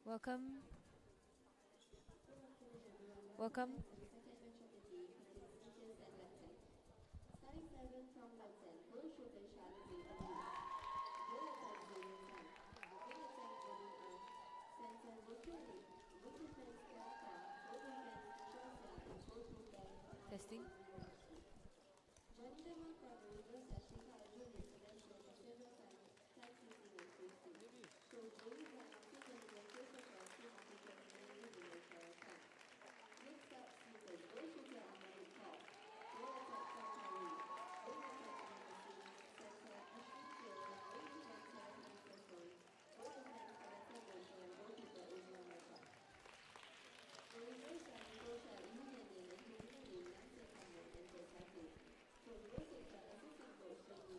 Welcome. Welcome. Testing.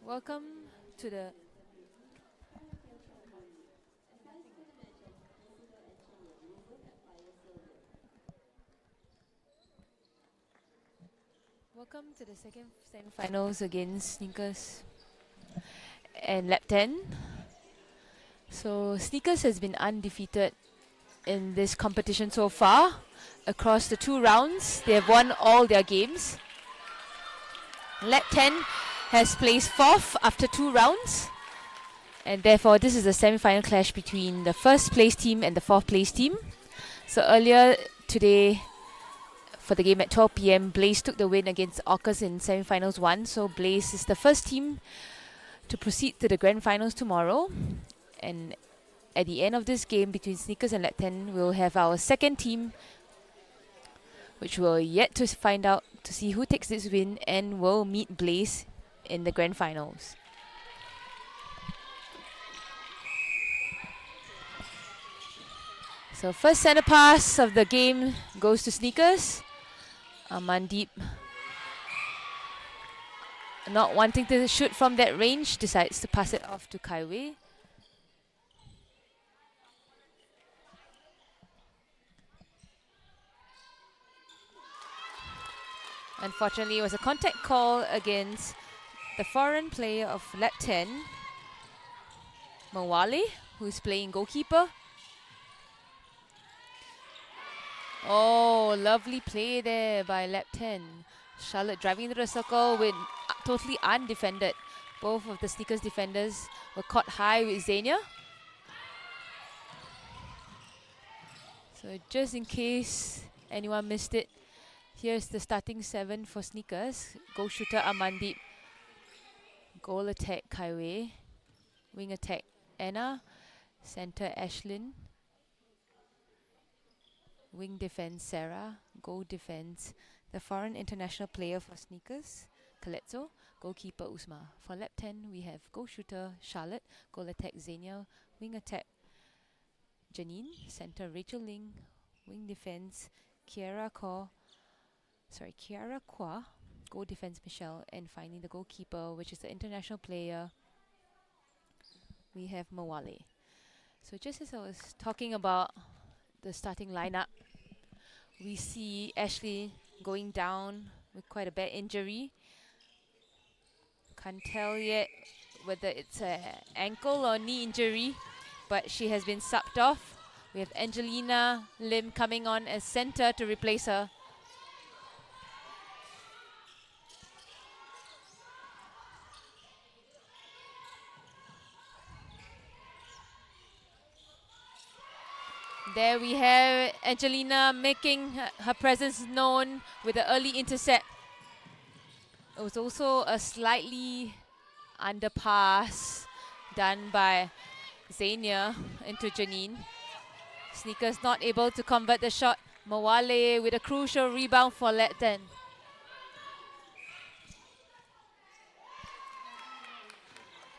Welcome to the second semi-finals against Sneakers and Llabten. So Sneakers has been undefeated in this competition so far. Across the 2 rounds, they have won all their games. Llabten has placed 4th after 2 rounds, and therefore this is a semi-final clash between the 1st place team and the 4th place team. So earlier today, for the game at 12 p.m, Blaze took the win against Orcas in semi-finals 1. So Blaze is the first team to proceed to the grand finals tomorrow. And at the end of this game between Sneakers and Llabten, we'll have our second team, which we're yet to find out to see who takes this win and will meet Blaze in the grand finals. So first center pass of the game goes to Sneakers. Amandeep, not wanting to shoot from that range, decides to pass it off to Kaiwei. Unfortunately, it was a contact call against the foreign player of Llabten, Mawale, who's playing goalkeeper. Oh, lovely play there by Llabten. Charlotte driving into the circle with totally undefended. Both of the Sneakers defenders were caught high with Xenia. So just in case anyone missed it, here's the starting 7 for Sneakers. Goal shooter Amandeep. Goal attack Kaiwei. Wing attack Anna. Center Ashlyn. Wing defense Sarah. Goal defense the foreign international player for Sneakers, Kaletso. Goalkeeper Usma. For Llabten, we have goal shooter Charlotte. Goal attack Xenia. Wing attack Janine. Center Rachel Ling. Wing defense Kiara Kwa. Goal defense Michelle. And finally the goalkeeper, which is the international player, we have Mawale. So just as I was talking about the starting lineup, we see Ashley going down with quite a bad injury. Can't tell yet whether it's an ankle or knee injury, but she has been subbed off. We have Angelina Lim coming on as center to replace her. There we have Angelina making her presence known with the early intercept. It was also a slightly underpass done by Xenia into Janine. Sneakers not able to convert the shot. Mawale with a crucial rebound for Llabten.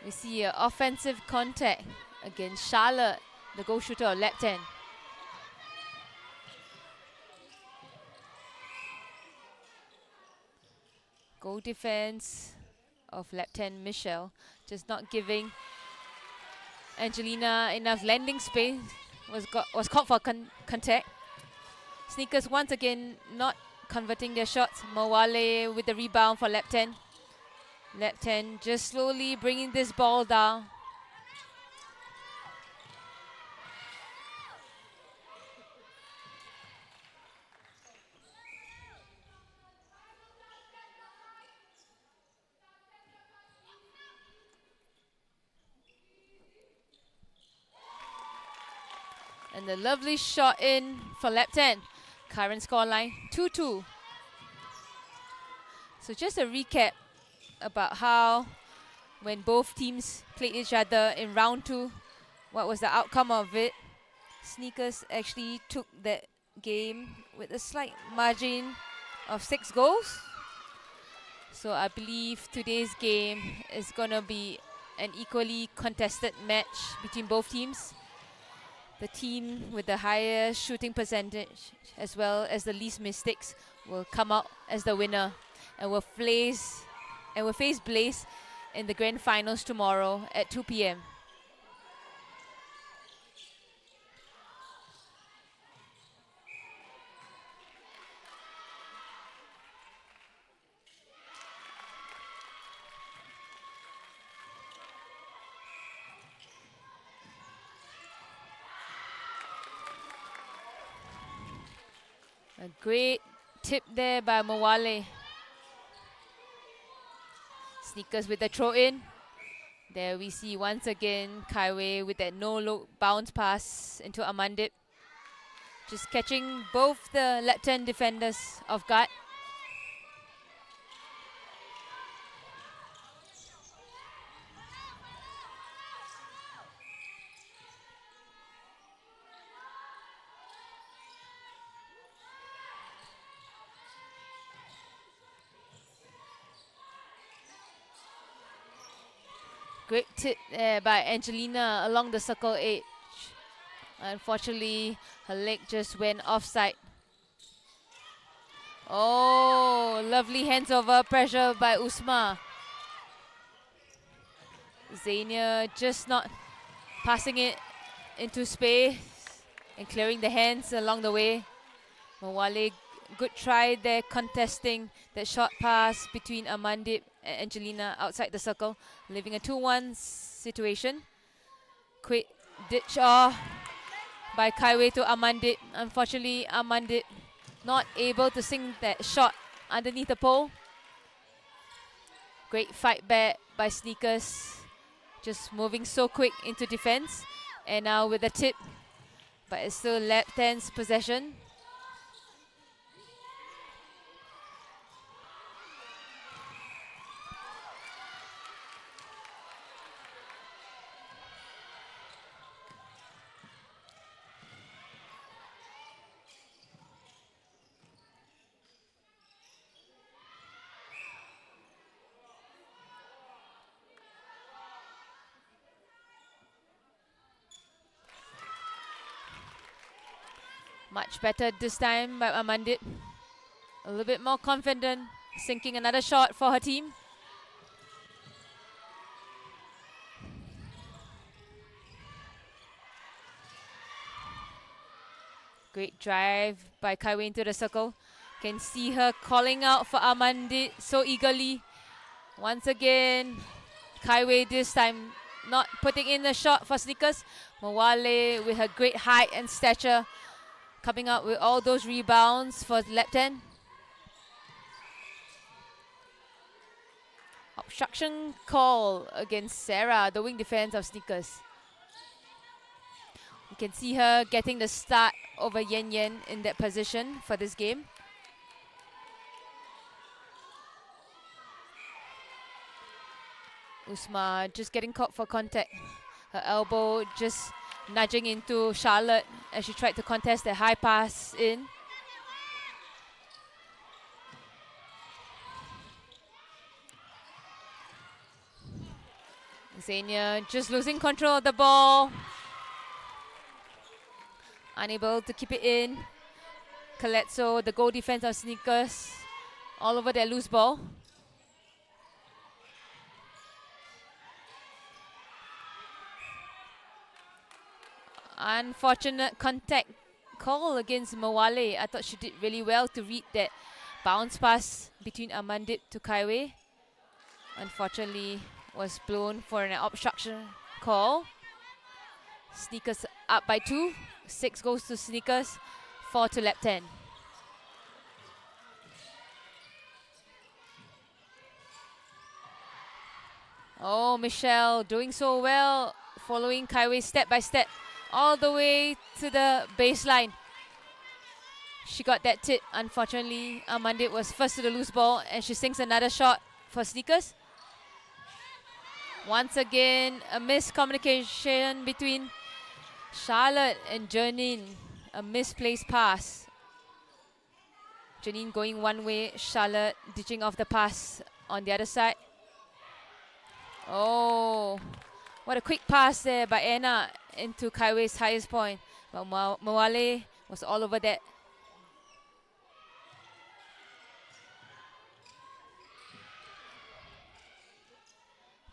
We see an offensive contact against Charlotte, the goal shooter of Llabten. Goal defense of Llabten Michelle, just not giving Angelina enough landing space. Was called for contact. Sneakers once again not converting their shots. Mawale with the rebound for Llabten. Llabten just slowly bringing this ball down. And the lovely shot in for Llabten. Current scoreline 2-2. So just a recap about how when both teams played each other in round 2, what was the outcome of it. Sneakers actually took that game with a slight margin of 6 goals. So I believe today's game is going to be an equally contested match between both teams. The team with the higher shooting percentage as well as the least mistakes will come out as the winner and will face Blaze in the grand finals tomorrow at 2 p.m. A great tip there by Mawale. Sneakers with the throw in. There we see once again Kaiwei with that no-look bounce pass into Amandip. Just catching both the Llabten defenders off guard. Great tip there by Angelina along the circle edge. Unfortunately, her leg just went offside. Oh, lovely hands over pressure by Usma. Zania just not passing it into space and clearing the hands along the way. Mawale, good try there contesting that short pass between Amandip and Angelina outside the circle, leaving a 2-1 situation. Quick ditch off by Kaiwei to Amandip. Unfortunately, Amandip not able to sink that shot underneath the pole. Great fight back by Sneakers. Just moving so quick into defense. And now with a tip. But it's still Llabten's possession. Much better this time by Amandip. A little bit more confident, sinking another shot for her team. Great drive by Kaiwei into the circle. Can see her calling out for Amandip so eagerly. Once again, Kaiwei this time not putting in the shot for Sneakers. Mawale with her great height and stature coming up with all those rebounds for Llabten. Obstruction call against Sarah, the wing defense of Sneakers. You can see her getting the start over Yen Yen in that position for this game. Usma just getting caught for contact. Her elbow just nudging into Charlotte as she tried to contest the high pass in. Xenia just losing control of the ball. Unable to keep it in. Caletso, the goal defense of Sneakers, all over their loose ball. Unfortunate contact call against Mawale. I thought she did really well to read that bounce pass between Amandip to Kaiwei. Unfortunately, was blown for an obstruction call. Sneakers up by 2. 6 goes to Sneakers, 4 to Llabten. Oh, Michelle doing so well, following Kaiwei step by step. all the way to the baseline. She got that tip. Unfortunately, Amandit was first to the loose ball, and she sinks another shot for Sneakers. Once again, a miscommunication between Charlotte and Janine. A misplaced pass. Janine going one way, Charlotte ditching off the pass on the other side. Oh, what a quick pass there by Anna into Kaiwei's highest point. But Mawale was all over that.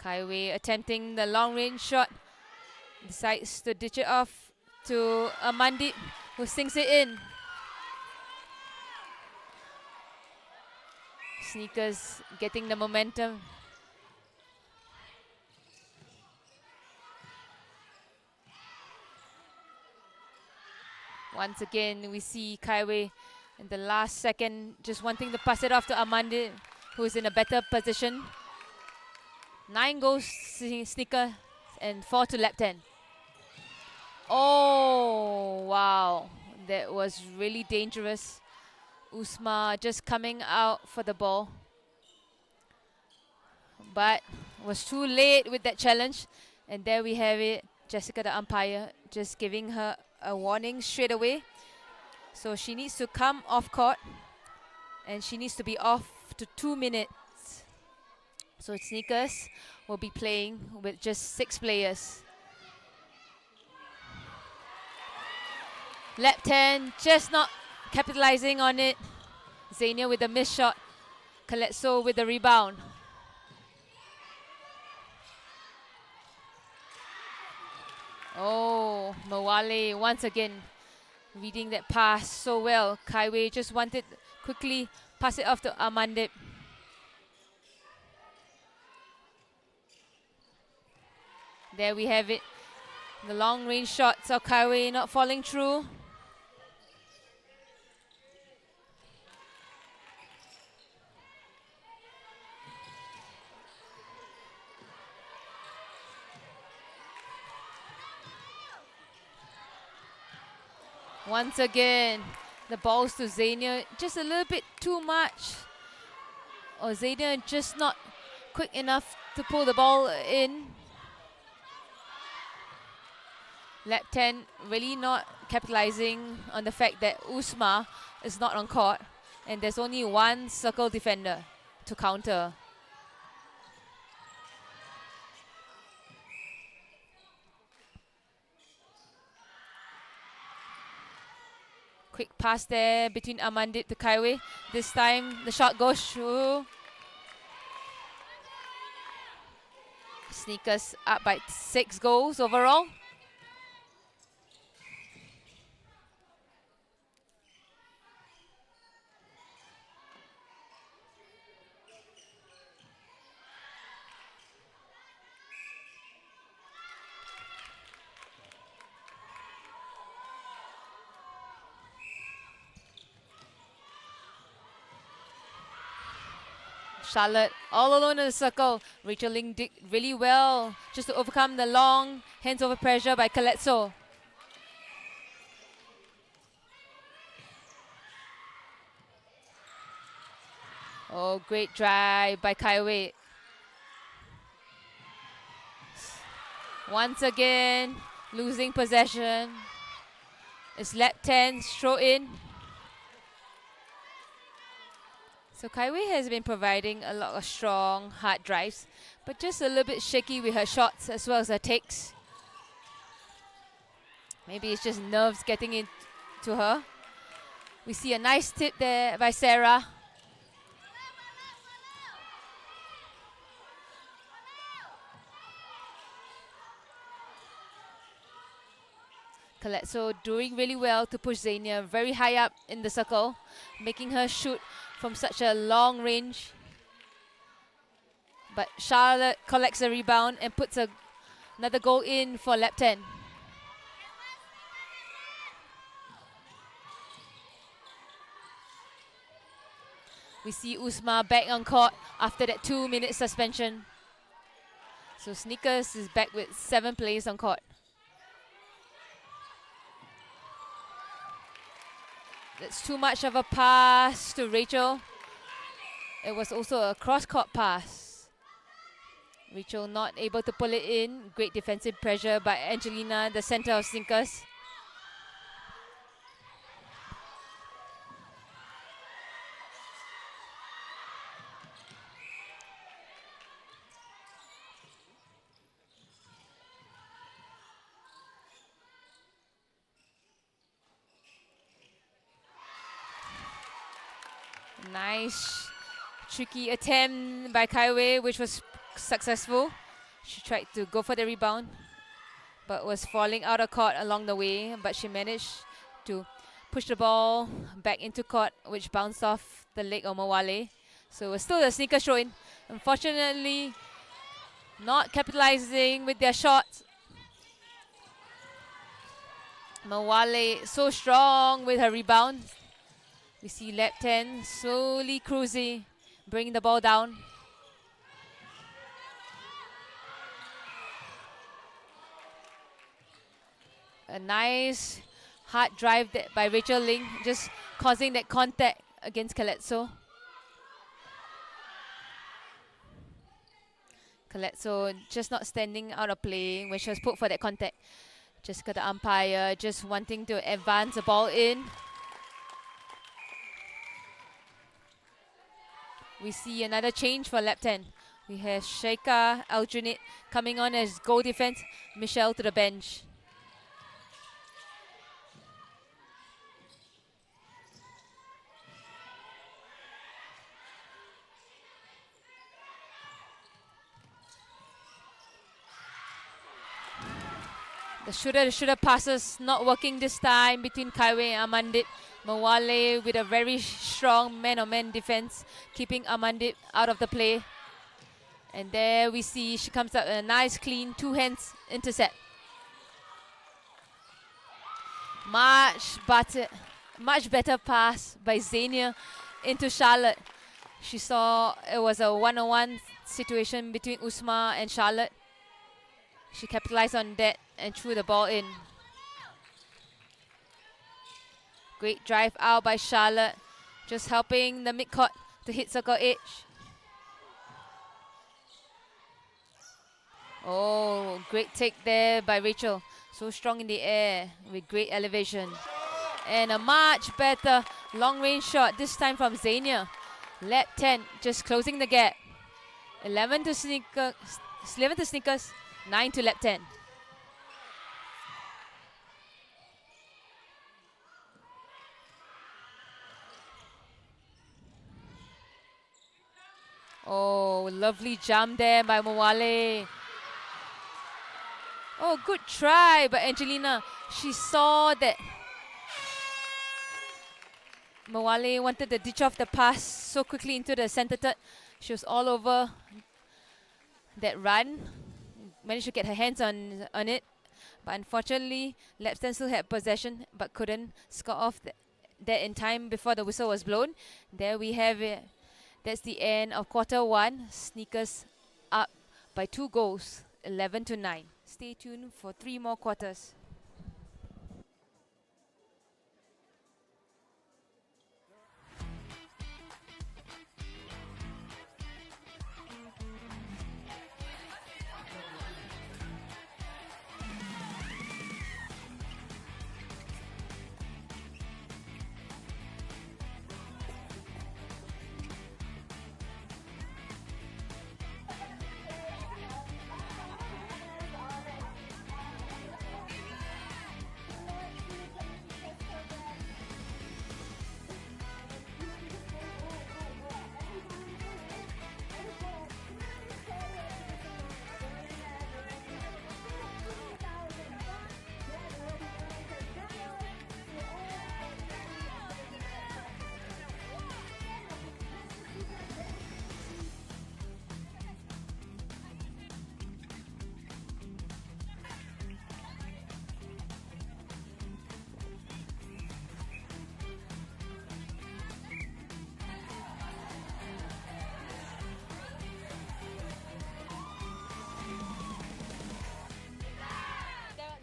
Kaiwei attempting the long range shot. Decides to ditch it off to Amandit, who sinks it in. Sneakers getting the momentum. Once again, we see Kaiwei in the last second just wanting to pass it off to Amandit, who's in a better position. 9 goals Sneaker and 4 to Llabten. Oh, wow. That was really dangerous. Usma just coming out for the ball. But was too late with that challenge. And there we have it. Jessica, the umpire, just giving her a warning straight away. So she needs to come off court. And she needs to be off to 2 minutes. So Sneakers will be playing with just 6 players. Llabten just not capitalizing on it. Zania with a missed shot. Kaletso with the rebound. Oh, Mawale once again reading that pass so well. Kaiwei just wanted quickly pass it off to Amandit. There we have it. The long range shots of Kaiwei not falling through. Once again, the balls to Zania, just a little bit too much. Or Zania just not quick enough to pull the ball in. Llabten really not capitalizing on the fact that Usma is not on court and there's only one circle defender to counter. Quick pass there between Amandit to Kaiwei. This time the shot goes through. Sneakers up by 6 goals overall. Charlotte all alone in the circle. Rachel Ling did really well just to overcome the long hands over pressure by Kaletso. Oh, great drive by Kaiwei. Once again, losing possession. It's Llabten throw in. So Kaiwei has been providing a lot of strong, hard drives, but just a little bit shaky with her shots as well as her takes. Maybe it's just nerves getting into her. We see a nice tip there by Sarah. Kaletso doing really well to push Zania very high up in the circle, making her shoot from such a long range. But Charlotte collects a rebound and puts another goal in for Llabten. We see Usma back on court after that 2-minute suspension. So Sneakers is back with 7 players on court. That's too much of a pass to Rachel. It was also a cross-court pass. Rachel not able to pull it in. Great defensive pressure by Angelina, the center of sneakers. Nice, tricky attempt by Kaiwei, which was successful. She tried to go for the rebound, but was falling out of court along the way. But she managed to push the ball back into court, which bounced off the leg of Mawale. So it was still a sneaker throw-in. Unfortunately, not capitalizing with their shots. Mawale so strong with her rebound. We see Llabten slowly cruising, bringing the ball down. A nice hard drive by Rachel Ling, just causing that contact against Calypso. Calypso just not standing out of play when she was put for that contact. Just got the umpire just wanting to advance the ball in. We see another change for Llabten. We have Sheikha Aljunit coming on as goal defense. Michelle to the bench. The shooter passes not working this time between Kaiwei and Amandit. Mawale with a very strong man-on-man defense, keeping Amandit out of the play. And there we see she comes up with a nice clean two hands intercept. Much better pass by Zania into Charlotte. She saw it was a one-on-one situation between Usma and Charlotte. She capitalized on that and threw the ball in. Great drive out by Charlotte, just helping the midcourt to hit circle edge. Oh, great take there by Rachel. So strong in the air with great elevation. And a much better long range shot, this time from Zania. Llabten just closing the gap. 11 to Sneakers, 9 to Llabten. Oh, lovely jump there by Mawale. Oh, good try by Angelina. She saw that Mawale wanted to ditch off the pass so quickly into the center third. She was all over that run. Managed to get her hands on it. But unfortunately, Llabten still had possession but couldn't score off that in time before the whistle was blown. There we have it. That's the end of quarter one. Sneakers up by 2 goals, 11 to 9. Stay tuned for 3 more quarters.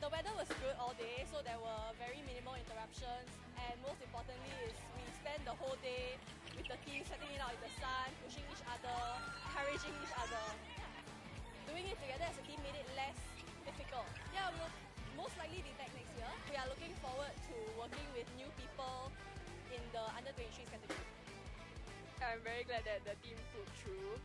The weather was good all day, so there were very minimal interruptions. And most importantly is we spend the whole day with the team, sweating it out in the sun, pushing each other, encouraging each other. Doing it together as a team made it less difficult. Yeah, we'll most likely be back next year. We are looking forward to working with new people in the under-23 category. I'm very glad that the team pulled through,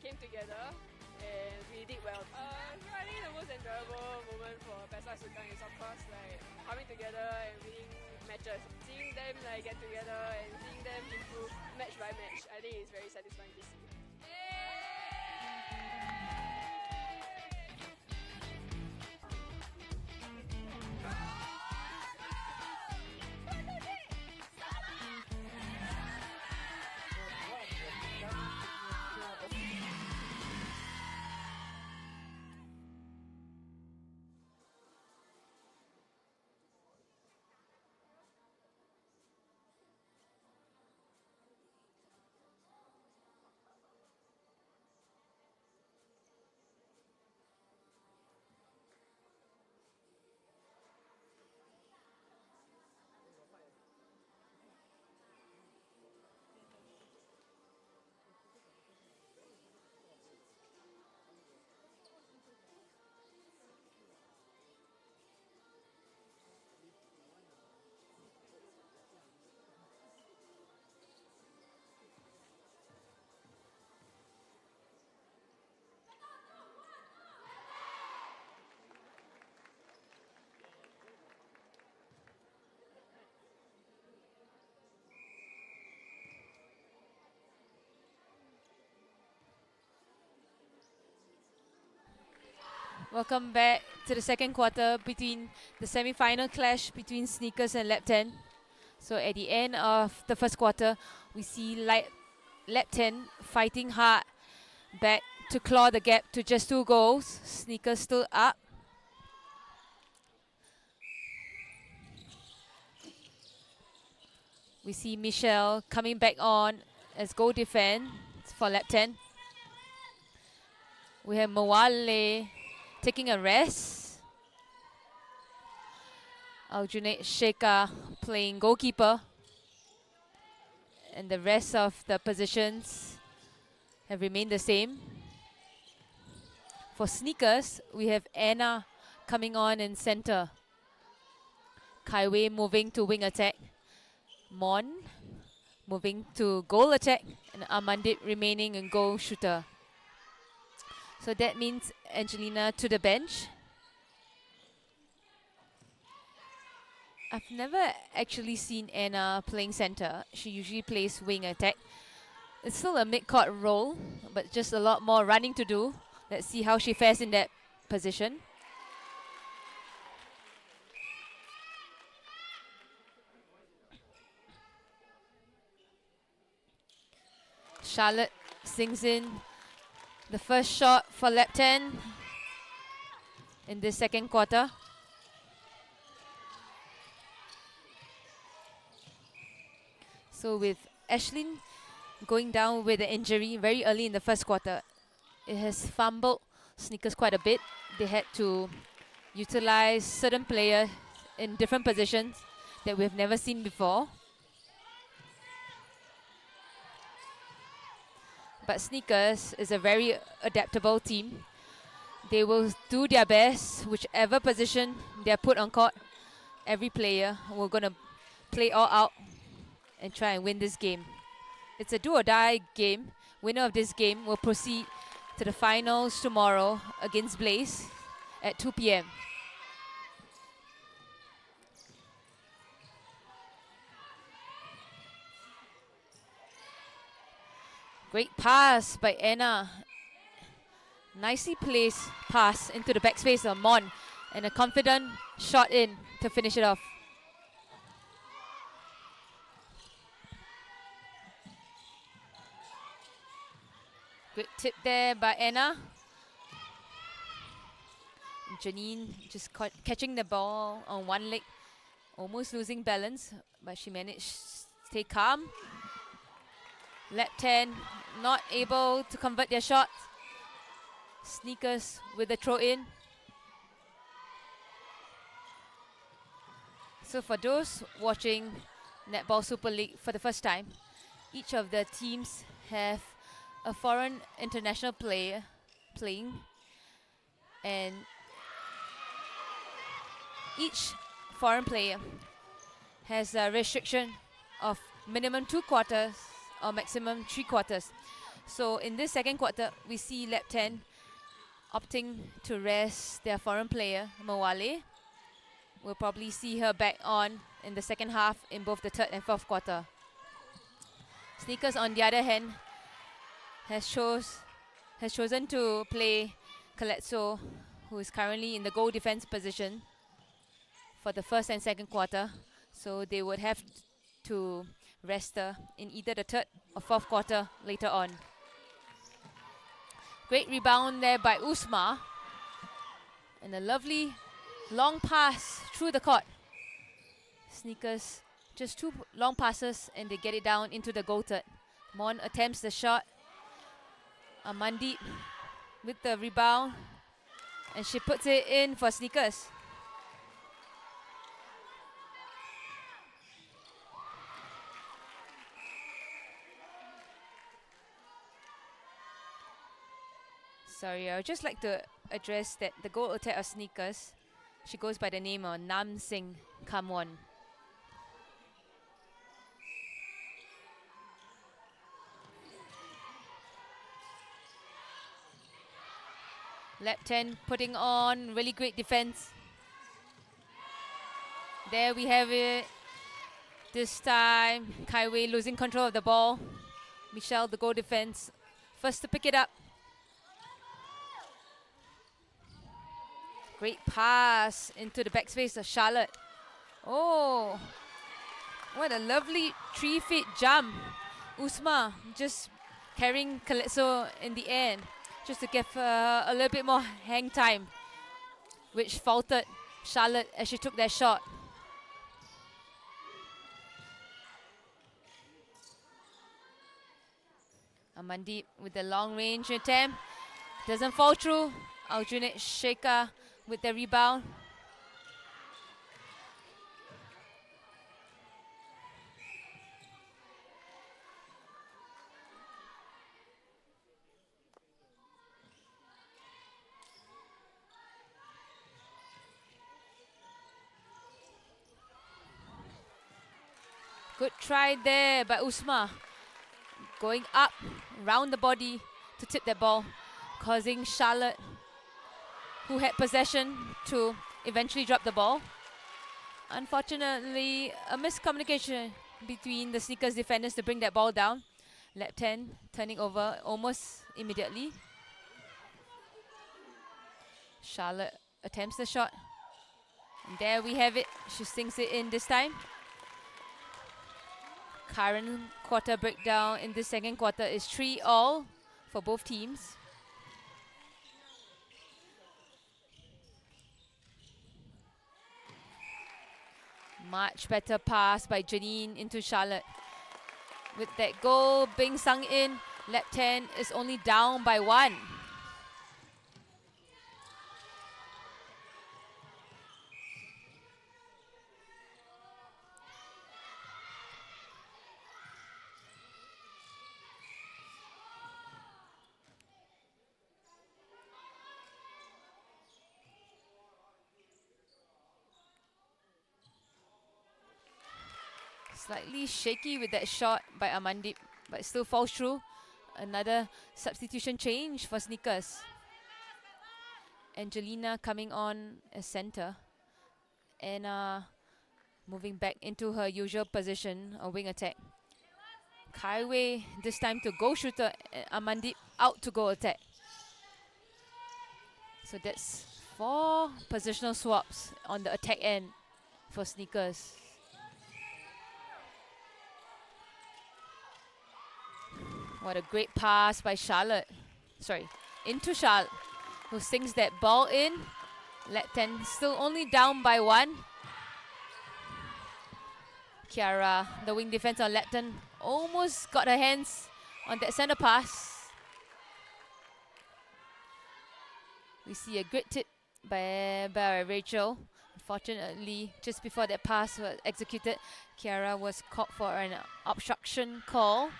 came together, and we did well. So I think the most enjoyable moment for Pesa Sukan is of course like coming together and winning matches. Seeing them like get together and seeing them improve match by match, I think it's very satisfying to see. Welcome back to the second quarter between the semi-final clash between Sneakers and Llabten. So at the end of the first quarter, we see Llabten fighting hard back to claw the gap to just 2 goals. Sneakers still up. We see Michelle coming back on as goal defense for Llabten. We have Mawale taking a rest. Aljunaid Sheka playing goalkeeper. And the rest of the positions have remained the same. For Sneakers, we have Anna coming on in center. Kaiwei moving to wing attack. Mon moving to goal attack. And Amandit remaining in goal shooter. So that means Angelina to the bench. I've never actually seen Anna playing center. She usually plays wing attack. It's still a mid-court role, but just a lot more running to do. Let's see how she fares in that position. Charlotte sings in the first shot for Llabten in this second quarter. So with Ashlyn going down with an injury very early in the first quarter, it has fumbled Sneakers quite a bit. They had to utilize certain players in different positions that we've never seen before. But Sneakers is a very adaptable team. They will do their best, whichever position they're put on court. Every player will gonna play all out and try and win this game. It's a do or die game. Winner of this game will proceed to the finals tomorrow against Blaze at 2 p.m. Great pass by Anna. Nicely placed pass into the backspace of Mon. And a confident shot in to finish it off. Good tip there by Anna. Janine just catching the ball on one leg. Almost losing balance, but she managed to stay calm. Llabten not able to convert their shots. Sneakers with the throw in. So for those watching Netball Super League for the first time, each of the teams have a foreign international player playing, and each foreign player has a restriction of minimum 2 quarters or maximum 3 quarters. So in this second quarter, we see Llabten opting to rest their foreign player, Mawale. We'll probably see her back on in the second half in both the third and fourth quarter. Sneakers, on the other hand, has chosen to play Calypso, who is currently in the goal defense position for the first and second quarter. So they would have to rest her in either the third or fourth quarter later on. Great rebound there by Usma. And a lovely long pass through the court. Sneakers, just 2 long passes and they get it down into the goal third. Mon attempts the shot. Amandip with the rebound. And she puts it in for Sneakers. Sorry, I would just like to address that the goal attack of Sneakers, she goes by the name of Nam Singh Kamwon. Llabten putting on really great defense. There we have it. This time, Kaiwei losing control of the ball. Michelle, the goal defense, first to pick it up. Great pass into the backspace of Charlotte. Oh, what a lovely 3-feet jump. Usma just carrying Calypso in the end, just to give her a little bit more hang time, which faltered Charlotte as she took that shot. Amandip with the long range attempt. Doesn't fall through. Aljunied Sheikha with the rebound. Good try there by Usma. Going up, round the body to tip that ball, causing Charlotte, who had possession, to eventually drop the ball. Unfortunately, a miscommunication between the Sneakers defenders to bring that ball down. Llabten turning over almost immediately. Charlotte attempts the shot. And there we have it. She sinks it in this time. Current quarter breakdown in this second quarter is 3-all for both teams. Much better pass by Janine into Charlotte. With that goal being sung in, Llabten is only down by 1. Slightly shaky with that shot by Amandip, but still falls through. Another substitution change for Sneakers. Angelina coming on as center. Anna moving back into her usual position of wing attack. Kaiwei this time to goal shooter, Amandip out to goal attack. So that's 4 positional swaps on the attack end for Sneakers. What a great pass by Charlotte. Sorry, into Charlotte, who sinks that ball in. Llabten still only down by 1. Kiara, the wing defense on Llabten, almost got her hands on that center pass. We see a great tip by Rachel. Unfortunately, just before that pass was executed, Kiara was caught for an obstruction call.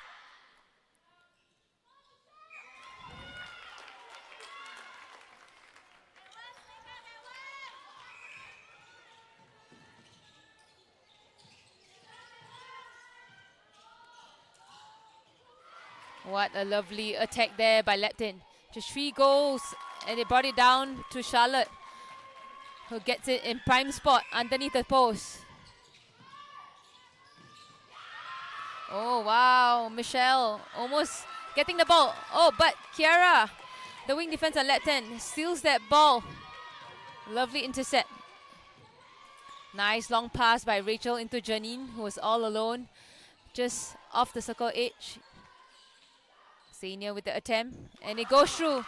What a lovely attack there by Llabten. Just 3 goals, and they brought it down to Charlotte, who gets it in prime spot underneath the post. Oh wow, Michelle almost getting the ball. Oh, but Kiara, the wing defense on Llabten, steals that ball. Lovely intercept. Nice long pass by Rachel into Janine, who was all alone, just off the circle edge. Senior with the attempt, and it goes through.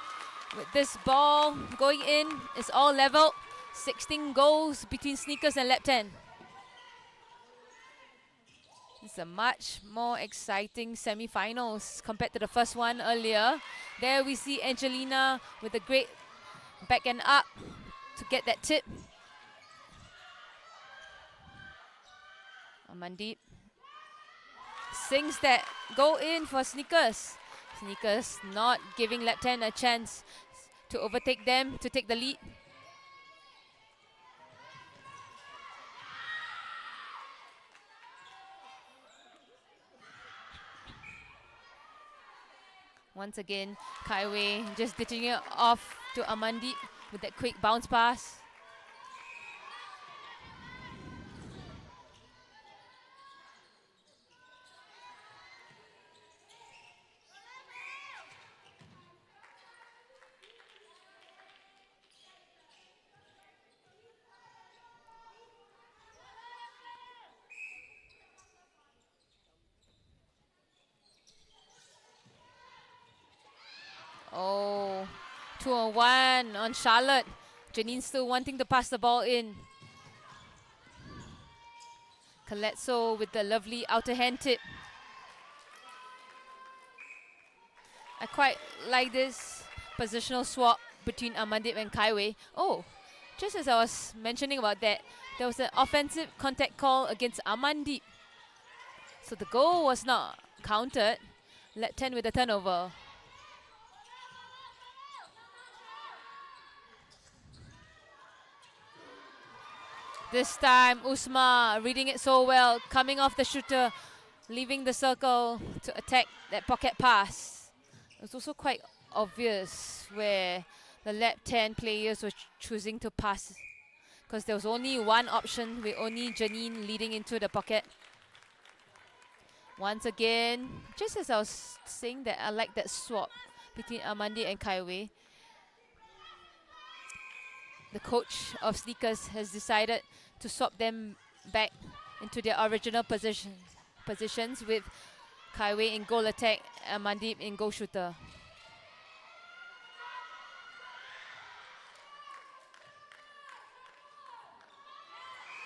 With this ball going in, it's all level. 16 goals between Sneakers and Llabten. It's a much more exciting semi-finals compared to the first one earlier. There we see Angelina with a great back and up to get that tip. Amandeep sinks that goal in for Sneakers. Sneakers not giving Llabten a chance to overtake them, to take the lead. Once again, Kaiwei just ditching it off to Amandeep with that quick bounce pass. Oh, 2-on-1 on Charlotte. Janine still wanting to pass the ball in. Caletso with the lovely outer hand tip. I quite like this positional swap between Amandeep and Kaiwei. Oh, just as I was mentioning about that, there was an offensive contact call against Amandeep. So the goal was not counted. Llabten with the turnover. This time, Usma reading it so well, coming off the shooter, leaving the circle to attack that pocket pass. It was also quite obvious where the Llabten players were choosing to pass, because there was only one option with only Janine leading into the pocket. Once again, just as I was saying that I like that swap between Amandi and Kaiwei, the coach of Sneakers has decided to swap them back into their original positions with Kaiwei in goal attack and Mandeep in goal shooter.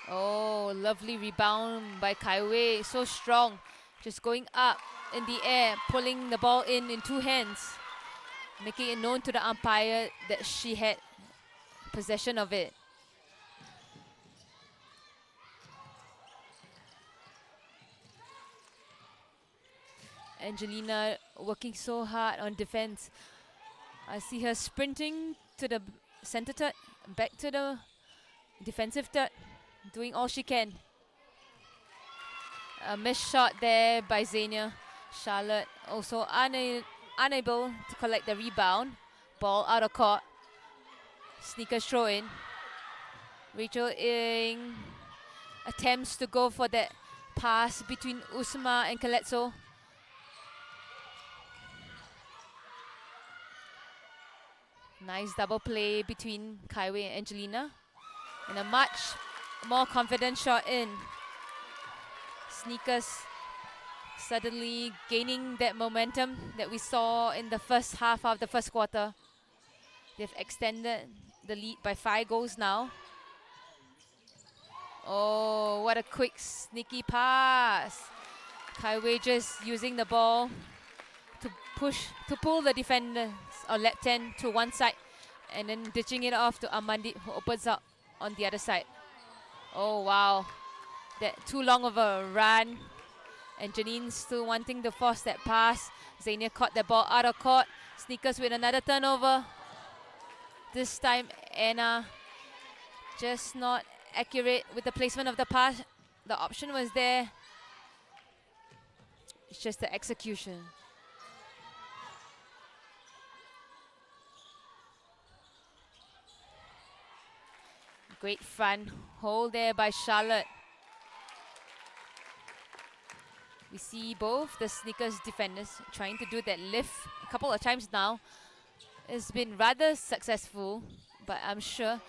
Oh, lovely rebound by Kaiwei, so strong. Just going up in the air, pulling the ball in 2 hands, making it known to the umpire that she had possession of it. Angelina working so hard on defense. I see her sprinting to the center third, back to the defensive third, doing all she can. A missed shot there by Xenia. Charlotte also unable to collect the rebound. Ball out of court. Sneakers throw in. Rachel Ng attempts to go for that pass between Usma and Caletso. Nice double play between Kaiwei and Angelina. And a much more confident shot in. Sneakers suddenly gaining that momentum that we saw in the first half of the first quarter. They've extended the lead by 5 goals now. Oh, what a quick sneaky pass. Kaiwei just using the ball to pull the defenders or Llabten to one side and then ditching it off to Amandit, who opens up on the other side. Oh wow, that too long of a run. And Janine still wanting to force that pass. Zania caught the ball out of court. Sneakers with another turnover. This time Anna just not accurate with the placement of the pass. The option was there. It's just the execution. Great front hold there by Charlotte. We see both the Sneakers defenders trying to do that lift a couple of times now. It's been rather successful, but I'm sure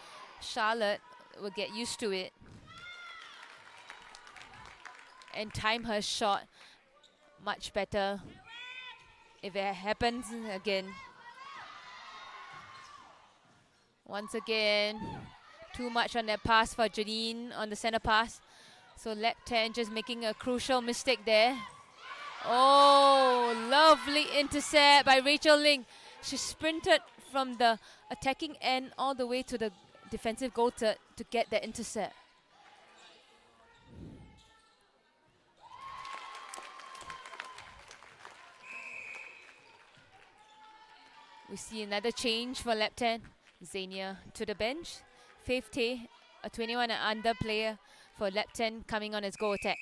Charlotte will get used to it and time her shot much better if it happens again. Once again, too much on that pass for Janine on the center pass. So Llabten just making a crucial mistake there. Oh, lovely intercept by Rachel Ling. She sprinted from the attacking end all the way to the defensive goal to get that intercept. We see another change for Llabten. Zania to the bench. Faith Tay, a 21 and under player for Llabten, coming on as goal attack.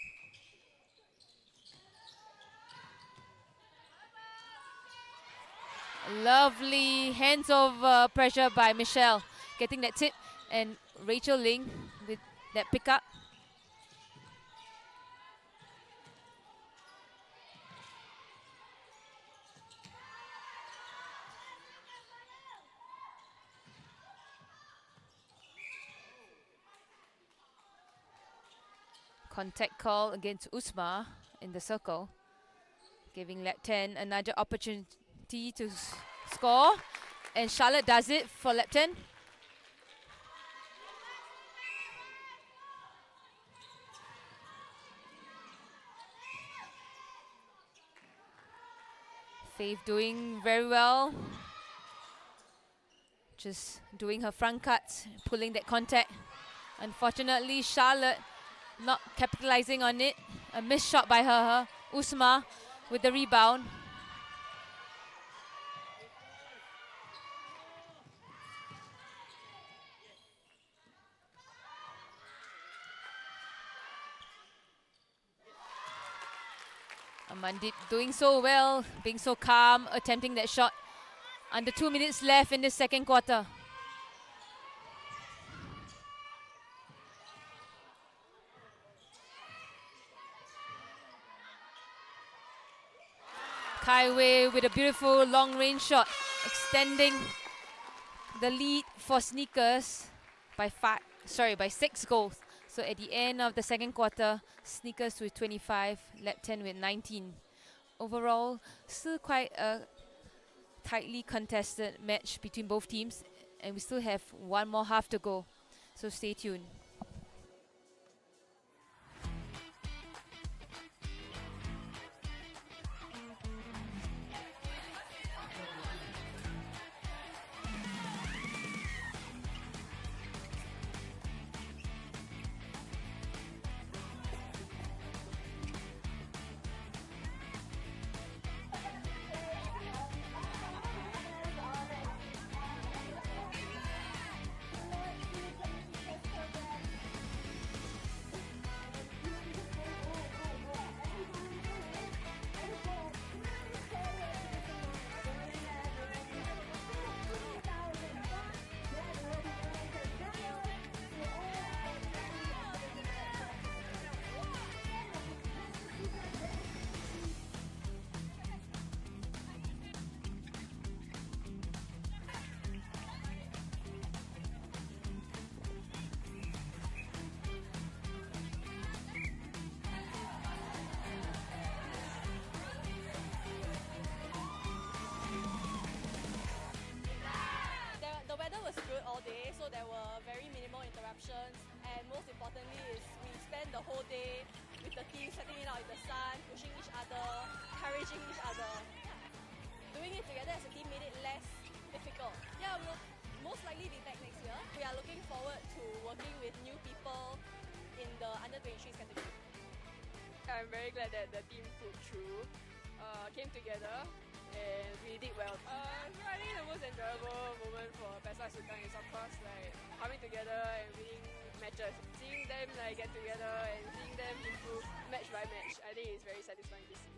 Lovely hands over pressure by Michelle, getting that tip, and Rachel Ling with that pickup. Contact call against Usma in the circle, giving Llabten another opportunity to score, and Charlotte does it for Llabten. Faith doing very well, just doing her front cuts, pulling that contact. Unfortunately, Charlotte not capitalizing on it. A missed shot by her Usma with the rebound. Amandit doing so well, being so calm, attempting that shot. Under 2 minutes left in the second quarter. Kai Wei with a beautiful long range shot, extending the lead for Sneakers by 6 goals. So at the end of the second quarter, Sneakers with 25, Llabten with 19. Overall, still quite a tightly contested match between both teams, and we still have one more half to go. So stay tuned. so there were very minimal interruptions, and most importantly is we spent the whole day with the team sweating it out in the sun, pushing each other, encouraging each other. Doing it together as a team made it less difficult. Yeah, we'll most likely be back next year. We are looking forward to working with new people, 23s category? I'm very glad that the team pulled through, came together, and we did well. I think the most enjoyable moment for Pesta Sukan is of course like coming together and winning matches. Seeing them like get together and seeing them improve match by match, I think it's very satisfying to see.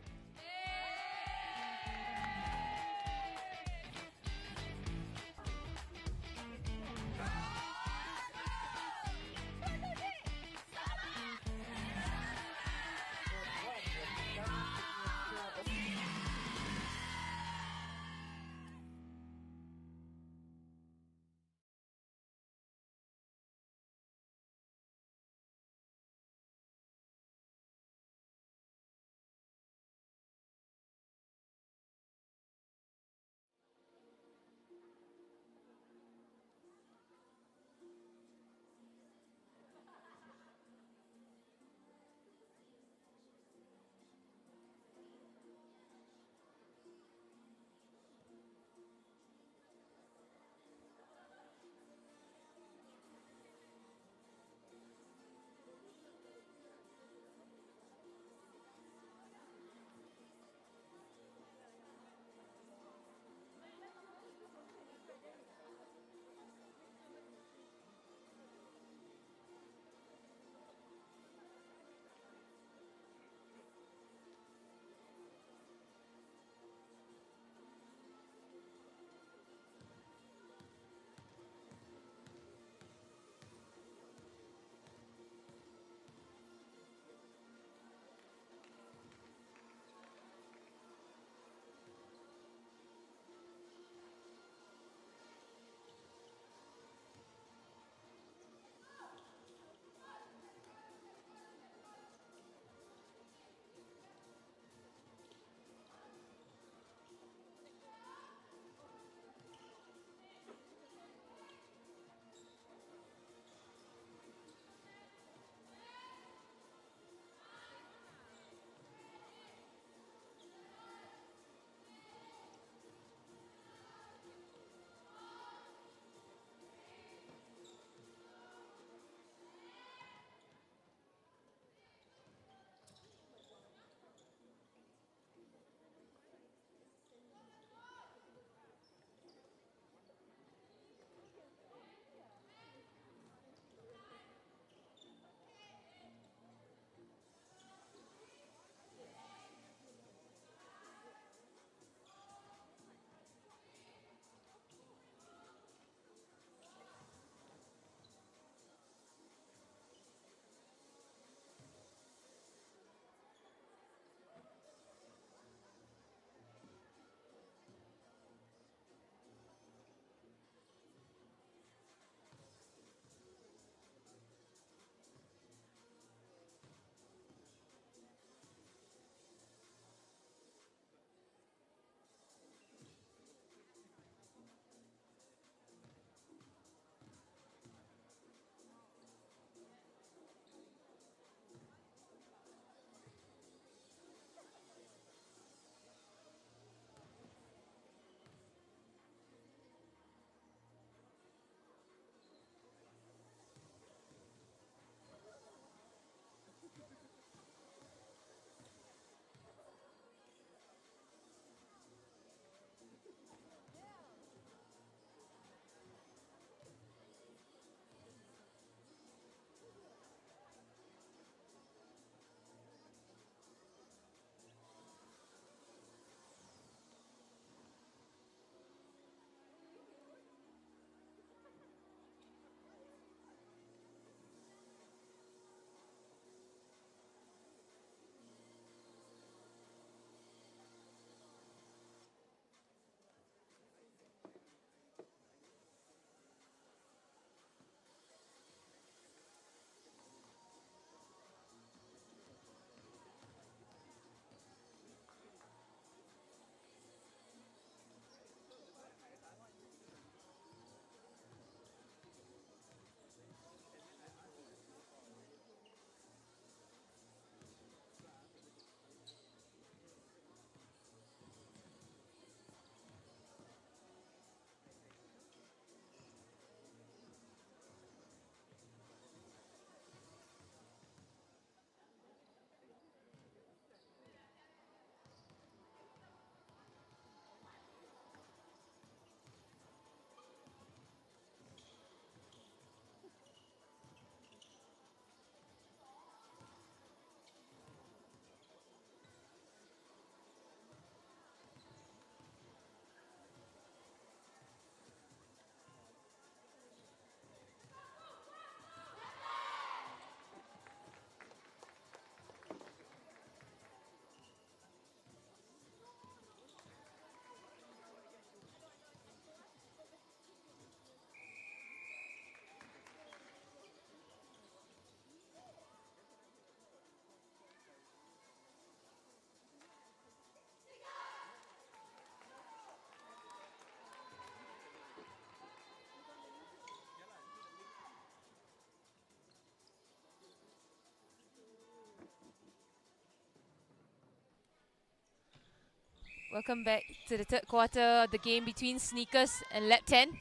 Welcome back to the third quarter of the game between Sneakers and Llabten.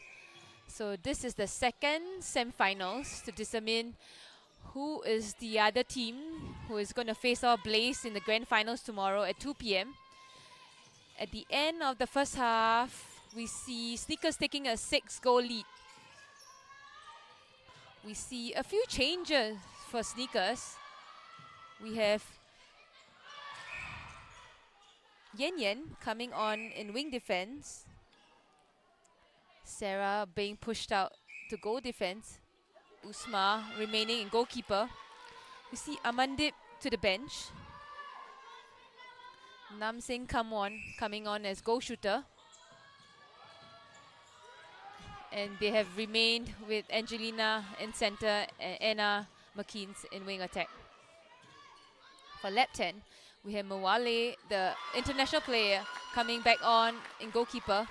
So this is the second semi-finals to determine who is the other team who is going to face off Blaze in the grand finals tomorrow at 2 p.m. At the end of the first half, we see Sneakers taking a 6-goal lead. We see a few changes for Sneakers. We have Yen Yen coming on in wing defense. Sarah being pushed out to goal defense. Usma remaining in goalkeeper. We see Amandip to the bench. Nam Singh Kamwon coming on as goal shooter. And they have remained with Angelina in center and Anna McKeens in wing attack. For Llabten, we have Mawale, the international player, coming back on in goalkeeper.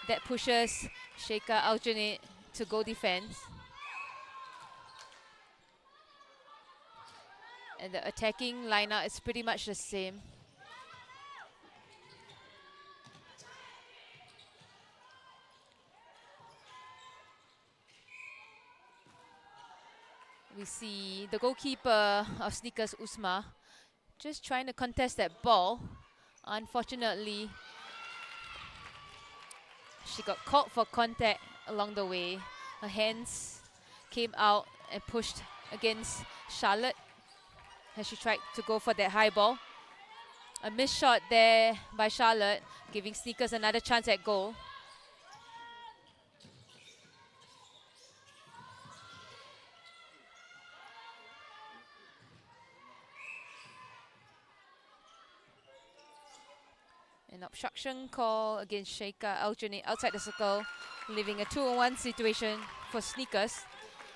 That pushes Sheikha Aljanaid to goal defense. And the attacking lineup is pretty much the same. We see the goalkeeper of Sneakers, Usma, just trying to contest that ball. Unfortunately, she got caught for contact along the way. Her hands came out and pushed against Charlotte as she tried to go for that high ball. A missed shot there by Charlotte, giving Sneakers another chance at goal. An obstruction call against Sheikha Aljanaid outside the circle, leaving a 2-on-1 situation for Sneakers.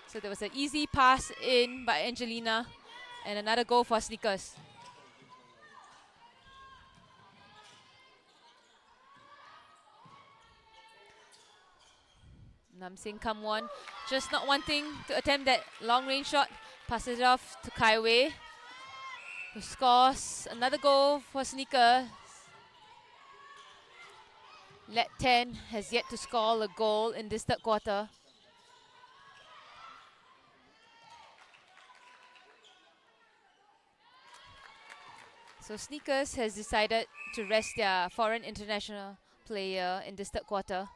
So there was an easy pass in by Angelina and another goal for Sneakers. Nam Singh Kamwon just not wanting to attempt that long range shot, passes it off to Kai Wei, who scores another goal for Sneakers. Llabten has yet to score a goal in this third quarter. So Sneakers has decided to rest their foreign international player in this third quarter.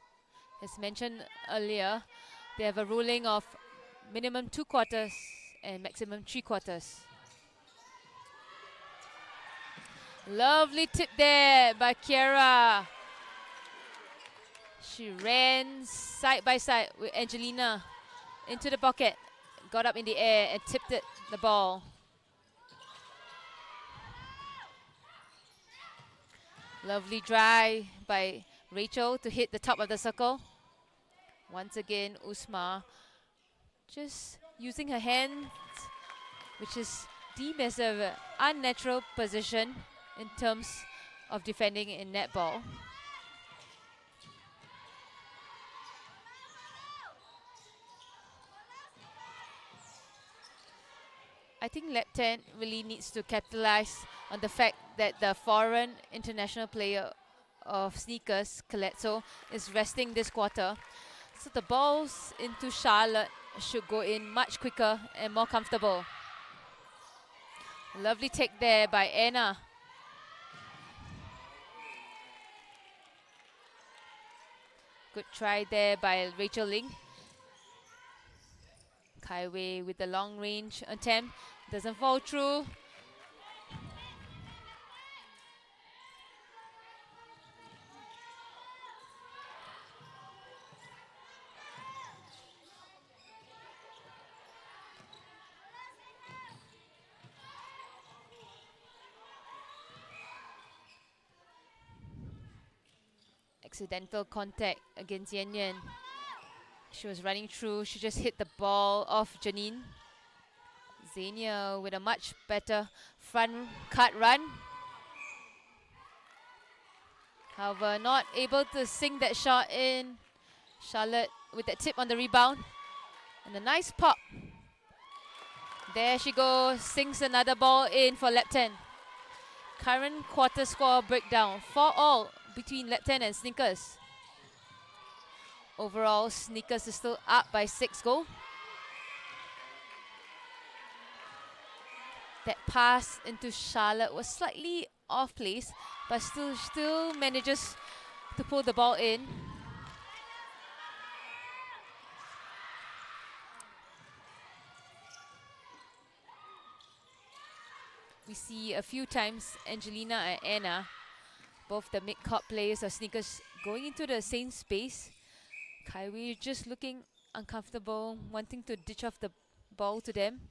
As mentioned earlier, they have a ruling of minimum 2 quarters and maximum 3 quarters. Lovely tip there by Kiara. She ran side by side with Angelina into the pocket, got up in the air and tipped the ball. Lovely drive by Rachel to hit the top of the circle. Once again, Usma just using her hands, which is deemed as an unnatural position in terms of defending in netball. I think Llabten really needs to capitalize on the fact that the foreign international player of Sneakers, Caletso, is resting this quarter. So the balls into Charlotte should go in much quicker and more comfortable. Lovely take there by Anna. Good try there by Rachel Ling. Kai Wei with the long range attempt. Doesn't fall through. Accidental contact against Yen Yen. She was running through. She just hit the ball off Janine. Xenia with a much better front cut run. However, not able to sink that shot in. Charlotte with that tip on the rebound. And a nice pop. There she goes. Sinks another ball in for Llabten. Current quarter score breakdown. 4-all between Llabten and Snickers. Overall, Snickers is still up by 6 goals. That pass into Charlotte was slightly off place, but still manages to pull the ball in. We see a few times Angelina and Anna, both the mid-court players of Snickers, going into the same space. Kaiwei just looking uncomfortable, wanting to ditch off the ball to them.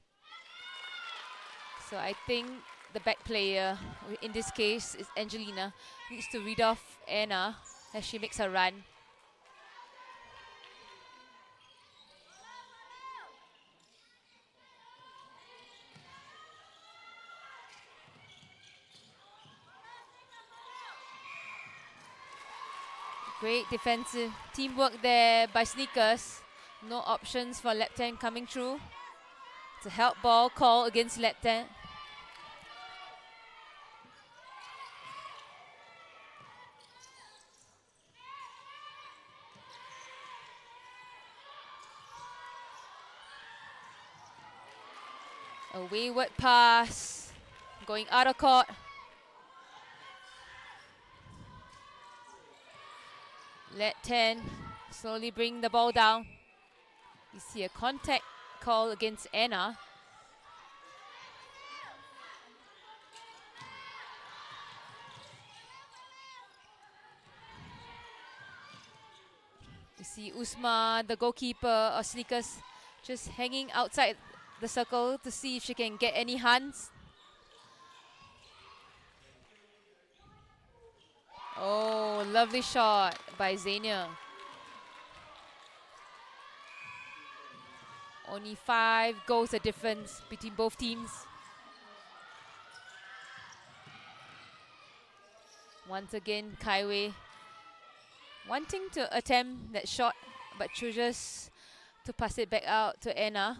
So I think the back player, in this case is Angelina, needs to read off Anna as she makes her run. Great defensive teamwork there by Snickers. No options for Llabten coming through. It's a help ball call against Llabten. A wayward pass, going out of court. Llabten slowly bring the ball down. You see a contact call against Anna. You see Usma, the goalkeeper of Snickers, just hanging outside the circle to see if she can get any hands. Oh, lovely shot by Xenia. Only 5 goals a difference between both teams. Once again, Kaiwei wanting to attempt that shot, but chooses to pass it back out to Anna.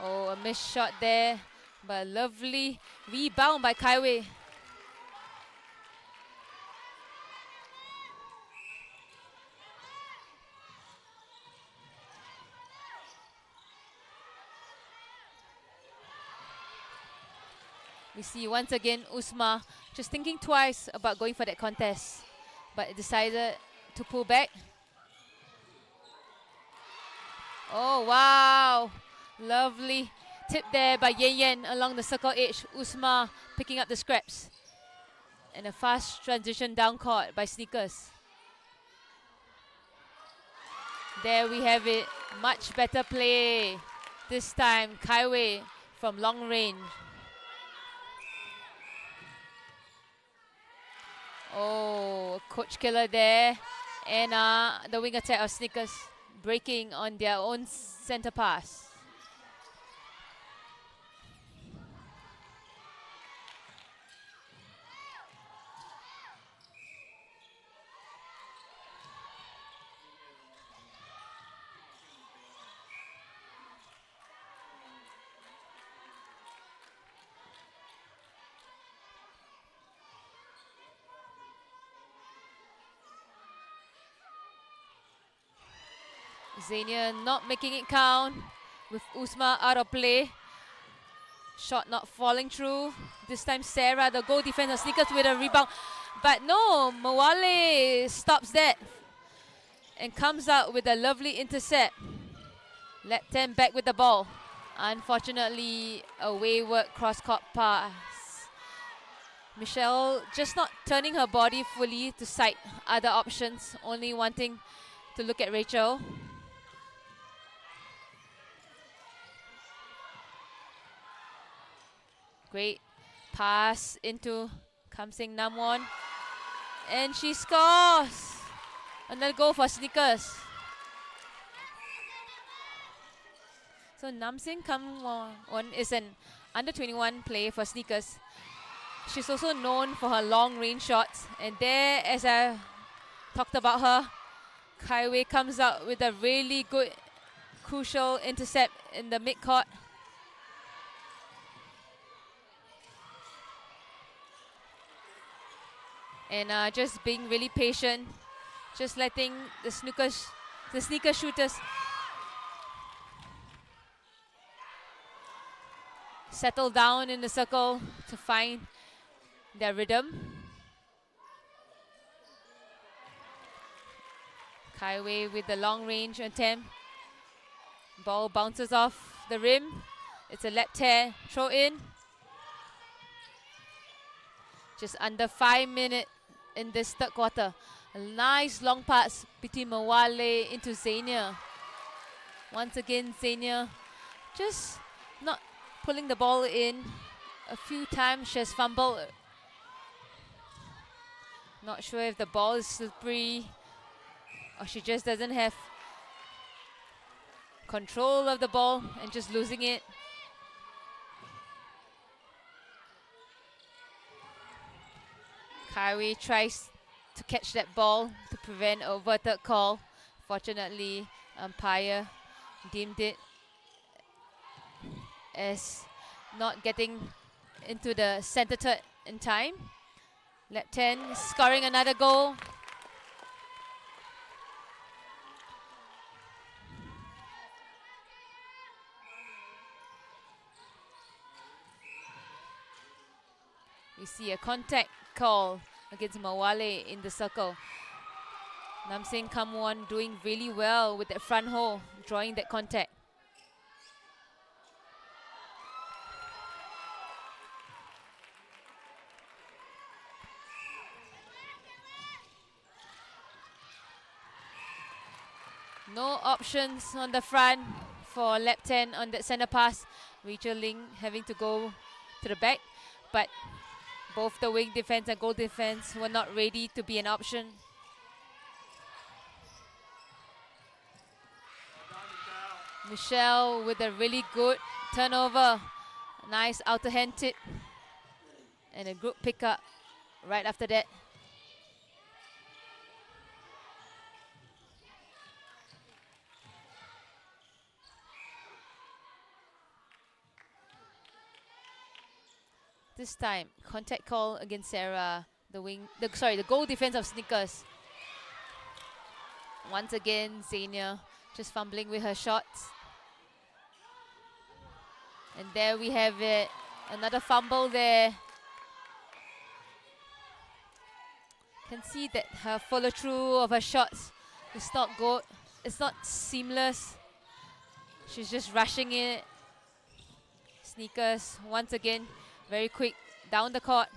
Oh, a missed shot there, but a lovely rebound by Kaiwei. We see once again Usma just thinking twice about going for that contest, but decided to pull back. Oh, wow. Lovely tip there by Yen Yen along the circle edge. Usma picking up the scraps. And a fast transition down court by Snickers. There we have it. Much better play. This time, Kaiwei from long range. Oh, coach killer there. And the wing attack of Snickers breaking on their own center pass. Xenia not making it count with Usma out of play. Shot not falling through. This time Sarah, the goal defender, Snickers with a rebound. But no, Mawale stops that and comes out with a lovely intercept. Llabten back with the ball. Unfortunately, a wayward cross-court pass. Michelle just not turning her body fully to sight other options, only wanting to look at Rachel. Great pass into Kamsing Namwon. And she scores! Another goal for Snickers. So Namsing Kamwon is an under-21 player for Snickers. She's also known for her long range shots. And there, as I talked about her. Kaiwei comes out with a really good, crucial intercept in the midcourt. And just being really patient, just letting the sneaker shooters settle down in the circle to find their rhythm. Kaiwei with the long range attempt. Ball bounces off the rim. It's a Llabten throw in. Just under 5 minutes in this third quarter. A nice long pass between Mawale into Zania. Once again, Zania just not pulling the ball in. A few times she has fumbled. Not sure if the ball is slippery or she just doesn't have control of the ball and just losing it. Kaiwei tries to catch that ball to prevent a overturned call. Fortunately, umpire deemed it as not getting into the center third in time. Llabten scoring another goal. We see a contact call against Mawale in the circle. Namseng Kamwon doing really well with that front hole, drawing that contact. No options on the front for Llabten on that center pass. Rachel Ling having to go to the back, but both the wing defense and goal defense were not ready to be an option. Michelle with a really good turnover. Nice outer hand tip. And a good pickup right after that. This time, contact call against Sarah, the goal defense of Snickers. Once again, Zania just fumbling with her shots. And there we have it, another fumble there. Can see that her follow through of her shots is not good. It's not seamless. She's just rushing it. Sneakers once again. Very quick down the court.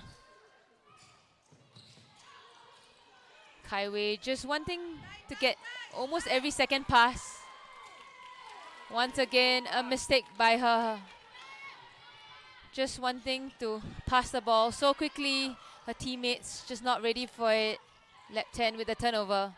Kaiwei just wanting to get almost every second pass. Once again, a mistake by her. Just wanting to pass the ball so quickly. Her teammates just not ready for it. Llabten with the turnover.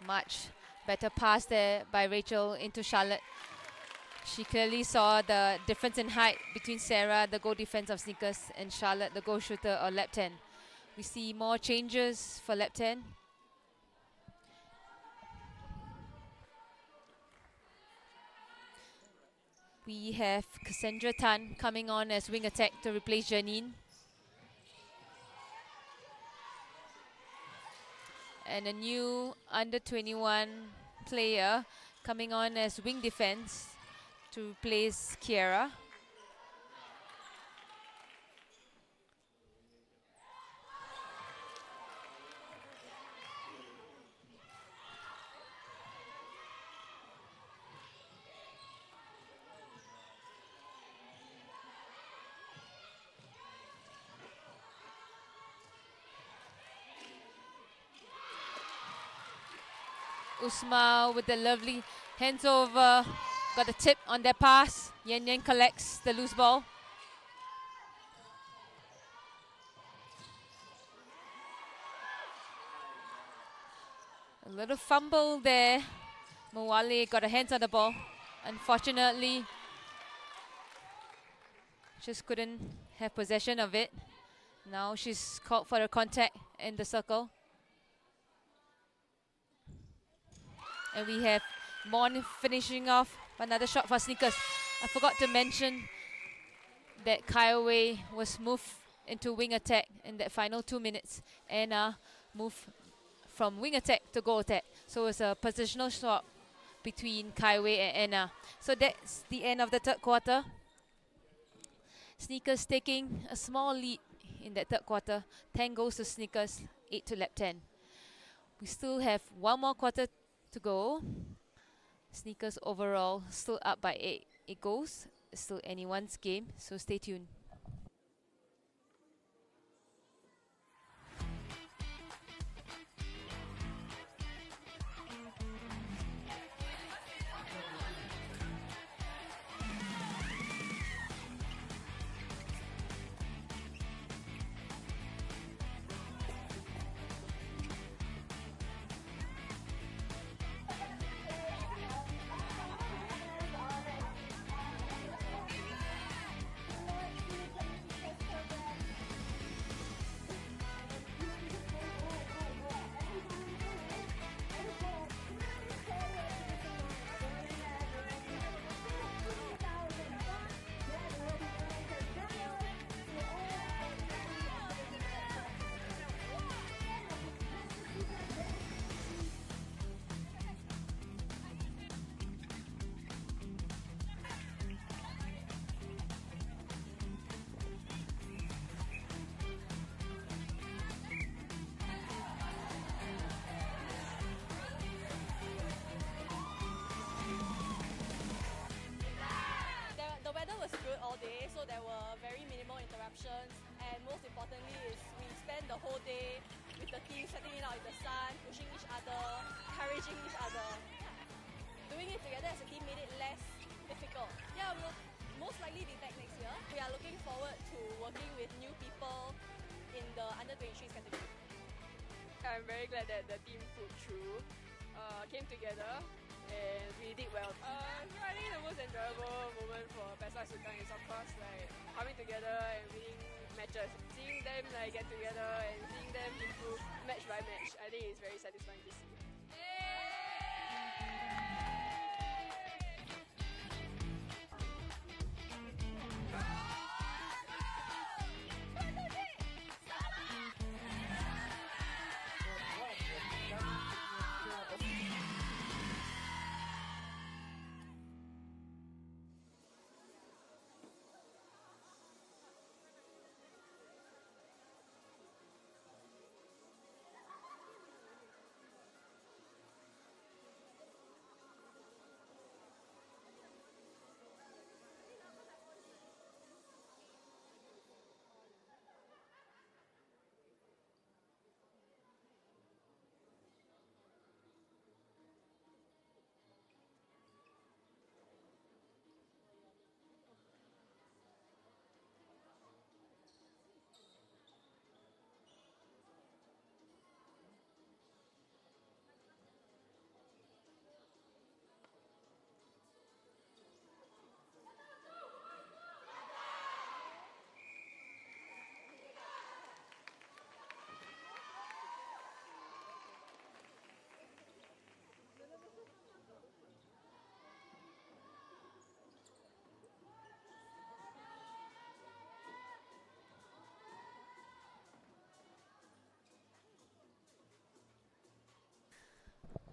Much better pass there by Rachel into Charlotte. She clearly saw the difference in height between Sarah, the goal defense of Sneakers, and Charlotte, the goal shooter or Llabten. We see more changes for Llabten. We have Cassandra Tan coming on as wing attack to replace Janine. And a new under 21 player coming on as wing defense to replace Kiera. Usma with the lovely hands over. Got a tip on their pass. Yan Yan collects the loose ball. A little fumble there. Mawale got her hands on the ball. Unfortunately, just couldn't have possession of it. Now she's called for the contact in the circle. And we have Mon finishing off another shot for Sneakers. I forgot to mention that Kaiwei was moved into wing attack in that final 2 minutes. Anna moved from wing attack to goal attack. So it's a positional swap between Kaiwei and Anna. So that's the end of the third quarter. Sneakers taking a small lead in that third quarter. 10 goals to Sneakers, 8 to Llabten. We still have one more quarter to go. Sneakers overall still up by 8 goals. It's still anyone's game, so stay tuned. The weather was good all day, so there were very minimal interruptions, and most importantly is we spent the whole day with the team sweating it out in the sun, pushing each other, encouraging each other. Doing it together as a team made it less difficult. Yeah, we'll most likely be back next year. We are looking forward to working with new people in the under-23s category. I'm very glad that the team pulled through, came together, and we did well. I think the most enjoyable moment for Pesta Sukan is of course like coming together and winning matches. Seeing them like get together and seeing them improve match by match, I think it's very satisfying to see.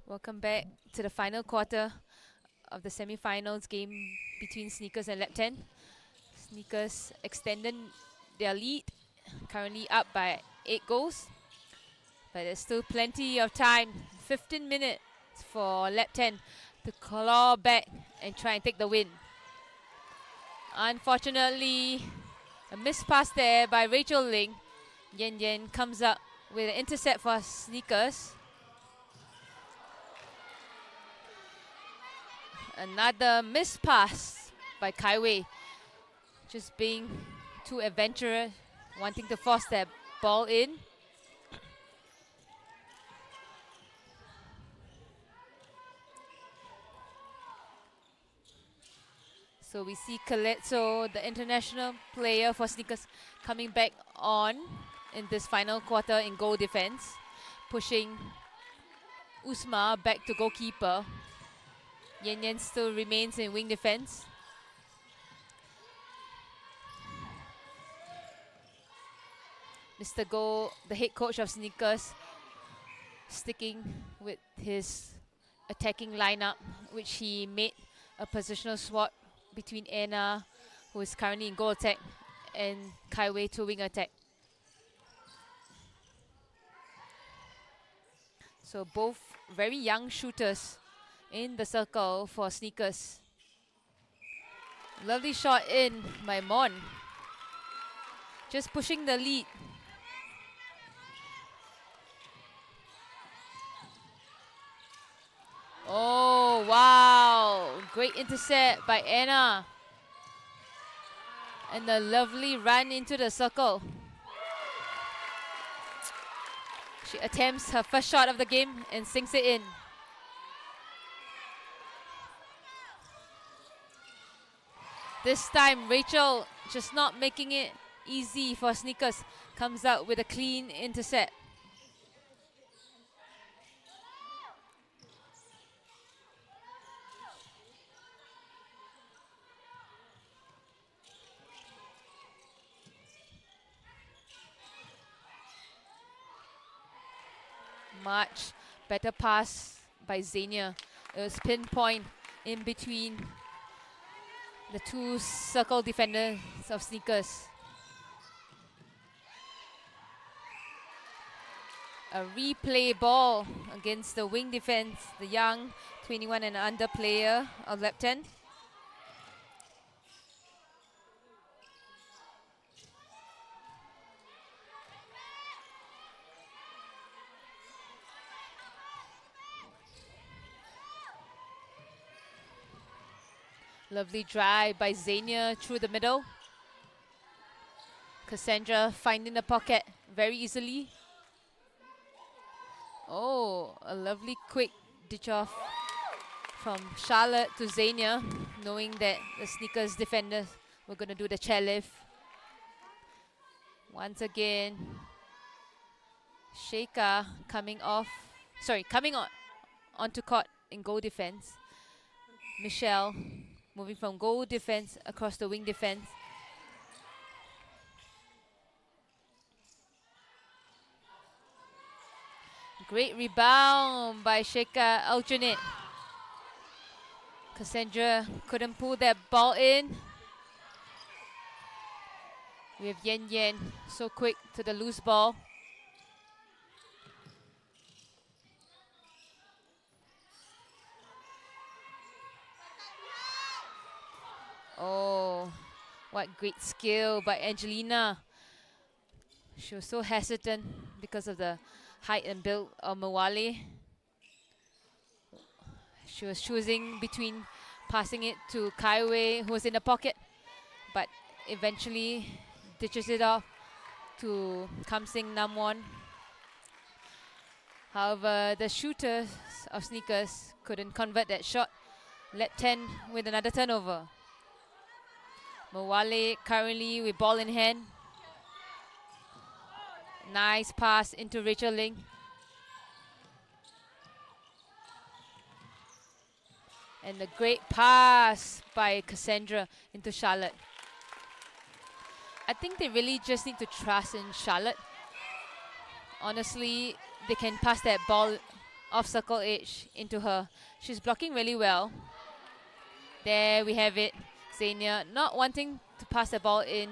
Welcome back to the final quarter of the semi-finals game between Sneakers and Llabten. Sneakers extended their lead, currently up by 8 goals. But there's still plenty of time, 15 minutes for Llabten to claw back and try and take the win. Unfortunately, a missed pass there by Rachel Ling. Yen Yen comes up with an intercept for Sneakers. Another missed pass by Kaiwei. Just being too adventurous, wanting to force that ball in. So we see Calypso, the international player for Sneakers, coming back on in this final quarter in goal defense, pushing Usma back to goalkeeper. Yen Yen still remains in wing defense. Mr. Go, the head coach of Sneakers, sticking with his attacking lineup, which he made a positional swap between Anna, who is currently in goal attack, and Kaiwei to wing attack. So both very young shooters in the circle for Sneakers. Lovely shot in by Mon. Just pushing the lead. Oh, wow. Great intercept by Anna. And a lovely run into the circle. She attempts her first shot of the game and sinks it in. This time, Rachel just not making it easy for Sneakers. Comes out with a clean intercept. Much better pass by Xenia. It was pinpoint in between the two circle defenders of Sneakers. A replay ball against the wing defense, the young 21 and under player of Llabten. Lovely drive by Xenia through the middle. Cassandra finding the pocket very easily. Oh, a lovely quick ditch off from Charlotte to Xenia, knowing that the Sneakers defenders were going to do the chairlift. Once again, Sheikha coming on onto court in goal defense. Michelle moving from goal defense across the wing defense. Great rebound by Sheikha Alternate. Cassandra couldn't pull that ball in. We have Yen Yen so quick to the loose ball. Oh, what great skill by Angelina. She was so hesitant because of the height and build of Mawale. She was choosing between passing it to Kaiwei, who was in the pocket, but eventually ditches it off to Kamsing Namwon. However, the shooters of Sneakers couldn't convert that shot. Llabten with another turnover. Mawale currently with ball in hand. Nice pass into Rachel Ling. And a great pass by Cassandra into Charlotte. I think they really just need to trust in Charlotte. Honestly, they can pass that ball off circle edge into her. She's blocking really well. There we have it. Xenia not wanting to pass the ball in.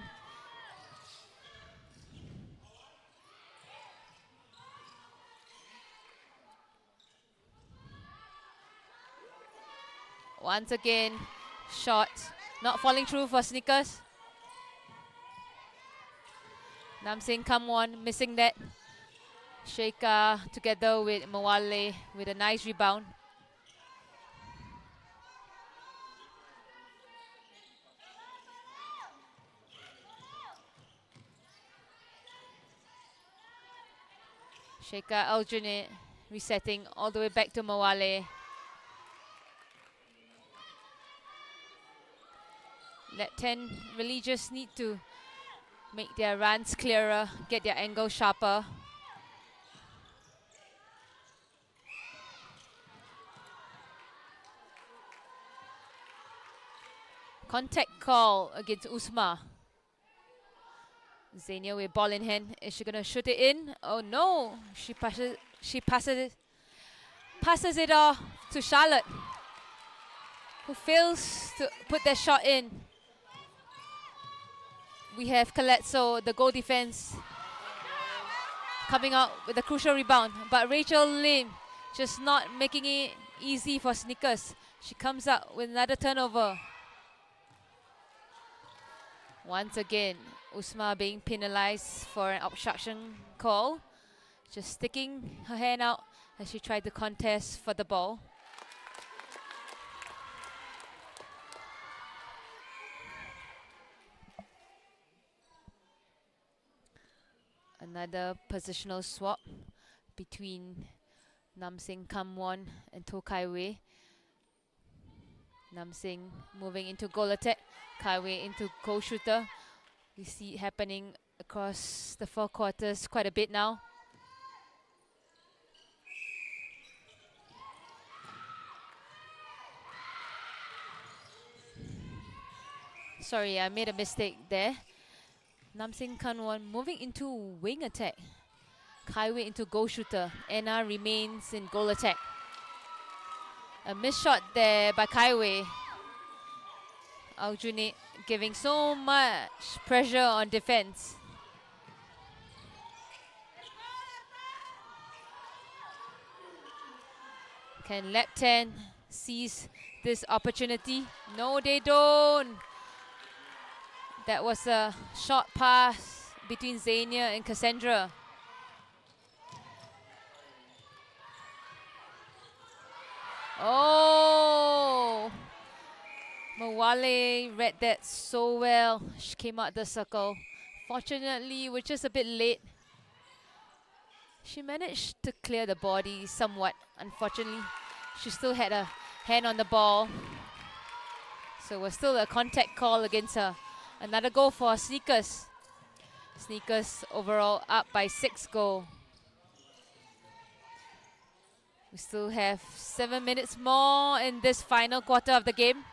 Once again, shot not falling through for Sneakers. Namsing Kamwon missing that. Sheikha together with Mawale with a nice rebound. Sheikha alternate, resetting all the way back to Mawale. Llabten really just need to make their runs clearer, get their angle sharper. Contact call against Usma. Xenia with ball in hand. Is she gonna shoot it in? Oh no! She passes it off to Charlotte, who fails to put that shot in. We have Caletso, the goal defense, coming out with a crucial rebound. But Rachel Lim just not making it easy for Snickers. She comes out with another turnover. Once again, Usma being penalized for an obstruction call. Just sticking her hand out as she tried to contest for the ball. Another positional swap between Namsing Kamwon and To Kaiwei. Namsing moving into goal attack, Kaiwei into goal shooter. We see it happening across the 4 quarters quite a bit now. Sorry, I made a mistake there. Namsing Kanwon moving into wing attack. Kaiwei into goal shooter. Anna remains in goal attack. A missed shot there by Kaiwei. Aljunied giving so much pressure on defense. Can Llabten seize this opportunity? No, they don't. That was a short pass between Xenia and Cassandra. Oh! Mawale read that so well. She came out the circle. Fortunately, we're just a bit late. She managed to clear the body somewhat. Unfortunately, she still had a hand on the ball. So it was still a contact call against her. Another goal for Sneakers. Sneakers overall up by 6 goals. We still have 7 minutes more in this final quarter of the game.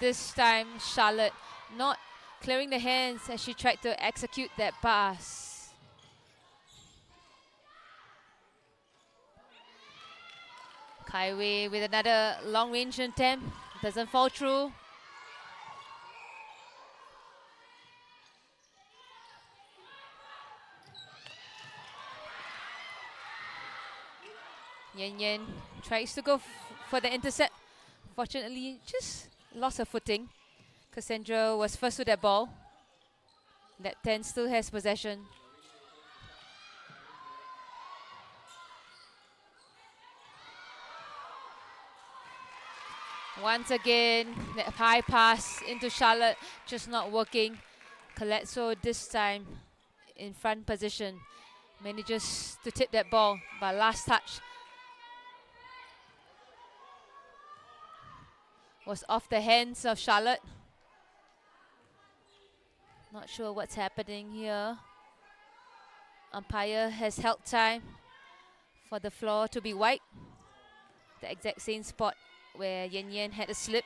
This time, Charlotte not clearing the hands as she tried to execute that pass. Kaiwei with another long-range attempt. Doesn't fall through. Yan Yan tries to go for the intercept. Fortunately, just lost her footing. Cassandra was first to that ball. Llabten still has possession. Once again, that high pass into Charlotte, just not working. Caletso this time in front position. Manages to tip that ball, but last touch was off the hands of Charlotte. Not sure what's happening here. Umpire has held time for the floor to be white. The exact same spot where Yan Yan had a slip.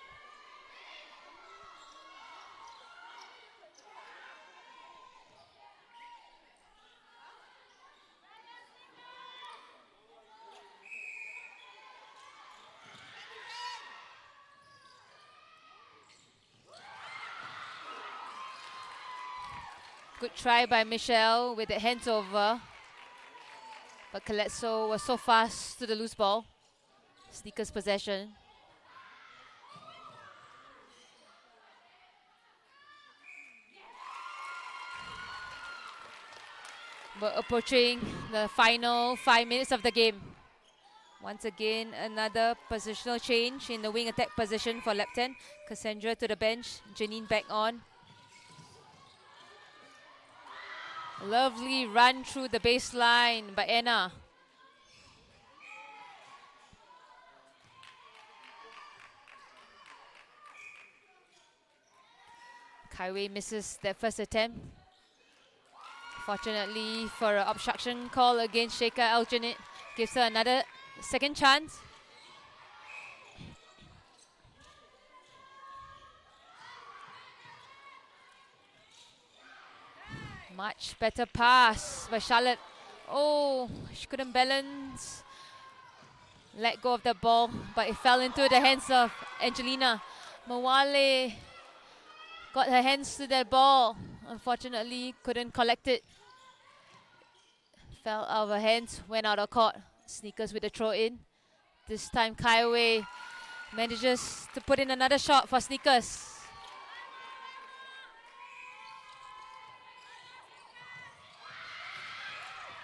Good try by Michelle with the hands over. But Caletso was so fast to the loose ball. Sneakers possession. We're approaching the final 5 minutes of the game. Once again, another positional change in the wing attack position for Llabten. Cassandra to the bench, Janine back on. Lovely run through the baseline by Anna. Kaiwei misses that first attempt. Fortunately for an obstruction call against Sheikha Aljanit, gives her another second chance. Much better pass by Charlotte. Oh, she couldn't balance. Let go of the ball, but it fell into the hands of Angelina. Mawale got her hands to that ball. Unfortunately, couldn't collect it. Fell out of her hands, went out of court. Sneakers with the throw in. This time Kaiwei manages to put in another shot for Sneakers.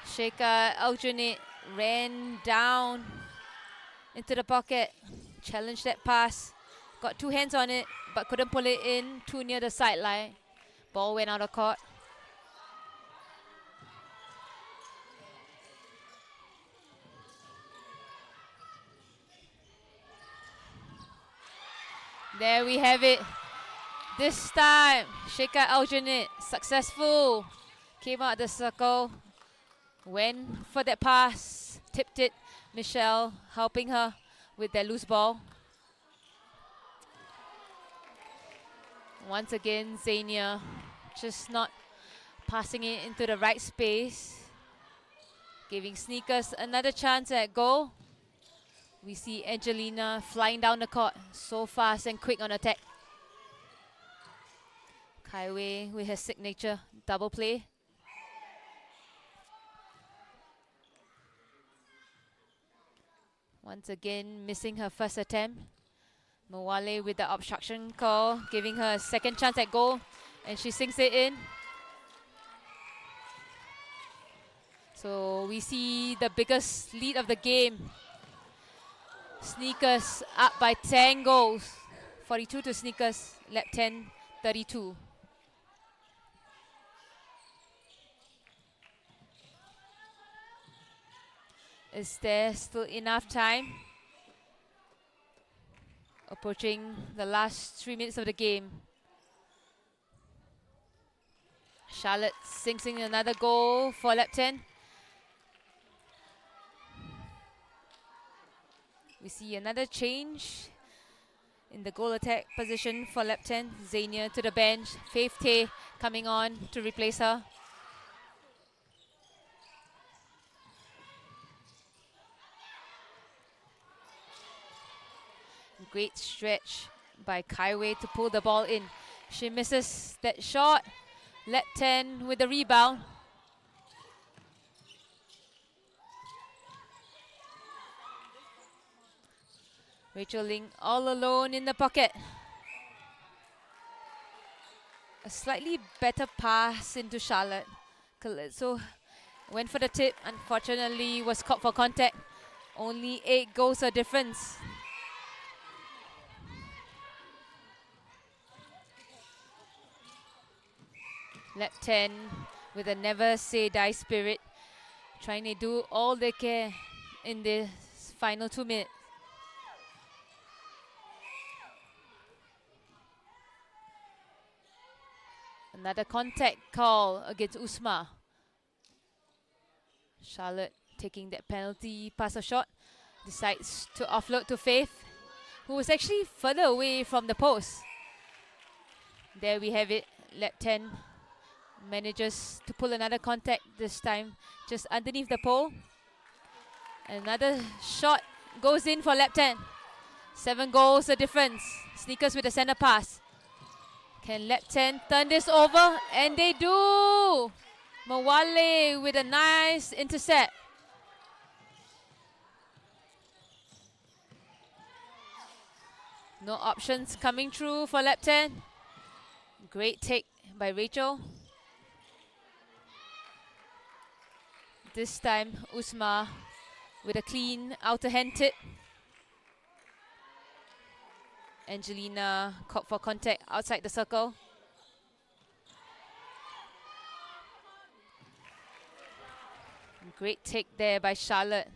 Sheikha Aljunied ran down into the pocket, challenged that pass, got two hands on it, but couldn't pull it in, too near the sideline. Ball went out of court. There we have it. This time, Sheikha Aljunied successful. Came out the circle, went for that pass, tipped it. Michelle helping her with that loose ball. Once again, Zania just not passing it into the right space. Giving Sneakers another chance at goal. We see Angelina flying down the court, so fast and quick on attack. Kaiwei with her signature double play. Once again, missing her first attempt. Mawale with the obstruction call, giving her a second chance at goal, and she sinks it in. So we see the biggest lead of the game. Sneakers up by 10 goals. 42 to Sneakers, Llabten 32. Is there still enough time? Approaching the last 3 minutes of the game. Charlotte sinks in another goal for Llabten. We see another change in the goal attack position for Llabten. Zania to the bench. Faith Tay coming on to replace her. Great stretch by Kaiwei to pull the ball in. She misses that shot. Llabten with the rebound. Rachel Ling all alone in the pocket. A slightly better pass into Charlotte. Calypso went for the tip. Unfortunately, was caught for contact. Only 8 goals a difference. Llabten with a never say die spirit, trying to do all they can in this final 2 minutes. Another contact call against Usma. Charlotte taking that penalty pass or shot, decides to offload to Faith, who was actually further away from the post. There we have it. Llabten manages to pull another contact, this time just underneath the pole. Another shot goes in for Llabten. 7 goals a difference. Sneakers with the center pass. Can Llabten turn this over? And they do! Mawale with a nice intercept. No options coming through for Llabten. Great take by Rachel. This time, Usma with a clean outer hand tip. Angelina caught for contact outside the circle. Great take there by Charlotte.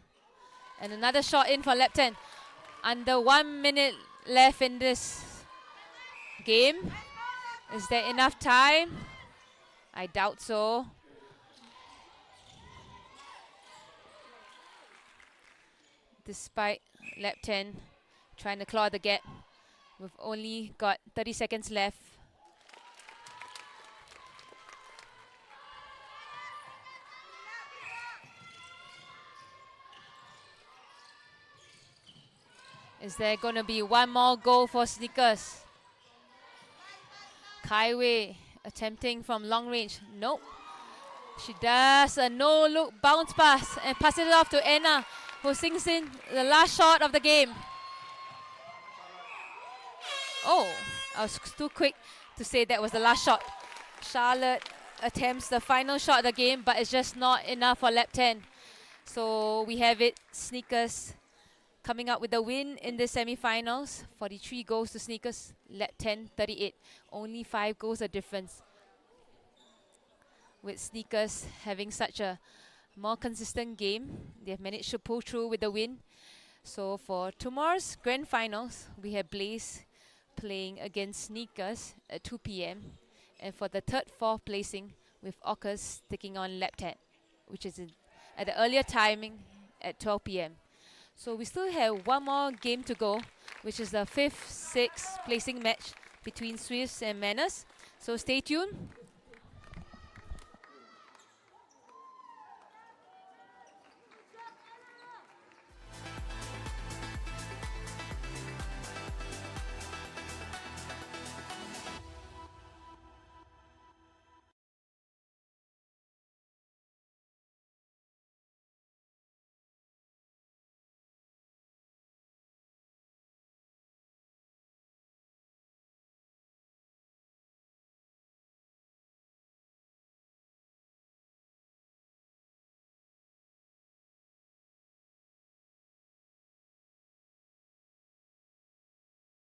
And another shot in for Llabten. Under 1 minute left in this game. Is there enough time? I doubt so. Despite Llabten trying to claw the gap, we've only got 30 seconds left. Is there going to be one more goal for Sneakers? Kai Wei attempting from long range. Nope. She does a no-look bounce pass and passes it off to Anna, who sinks in the last shot of the game. Oh, I was too quick to say that was the last shot. Charlotte attempts the final shot of the game, but it's just not enough for Llabten. So we have it, Sneakers coming up with the win in the semi-finals. 43 goals to Sneakers, Llabten 38. Only 5 goals of difference. With Sneakers having such a more consistent game, they have managed to pull through with the win. So for tomorrow's grand finals, we have Blaze playing against Sneakers at 2 p.m. And for the third, fourth placing, with Orcas taking on Llabten, which is at the earlier timing at 12 p.m. So we still have one more game to go, which is the 5th, 6th placing match between Swifts and Mannas. So stay tuned.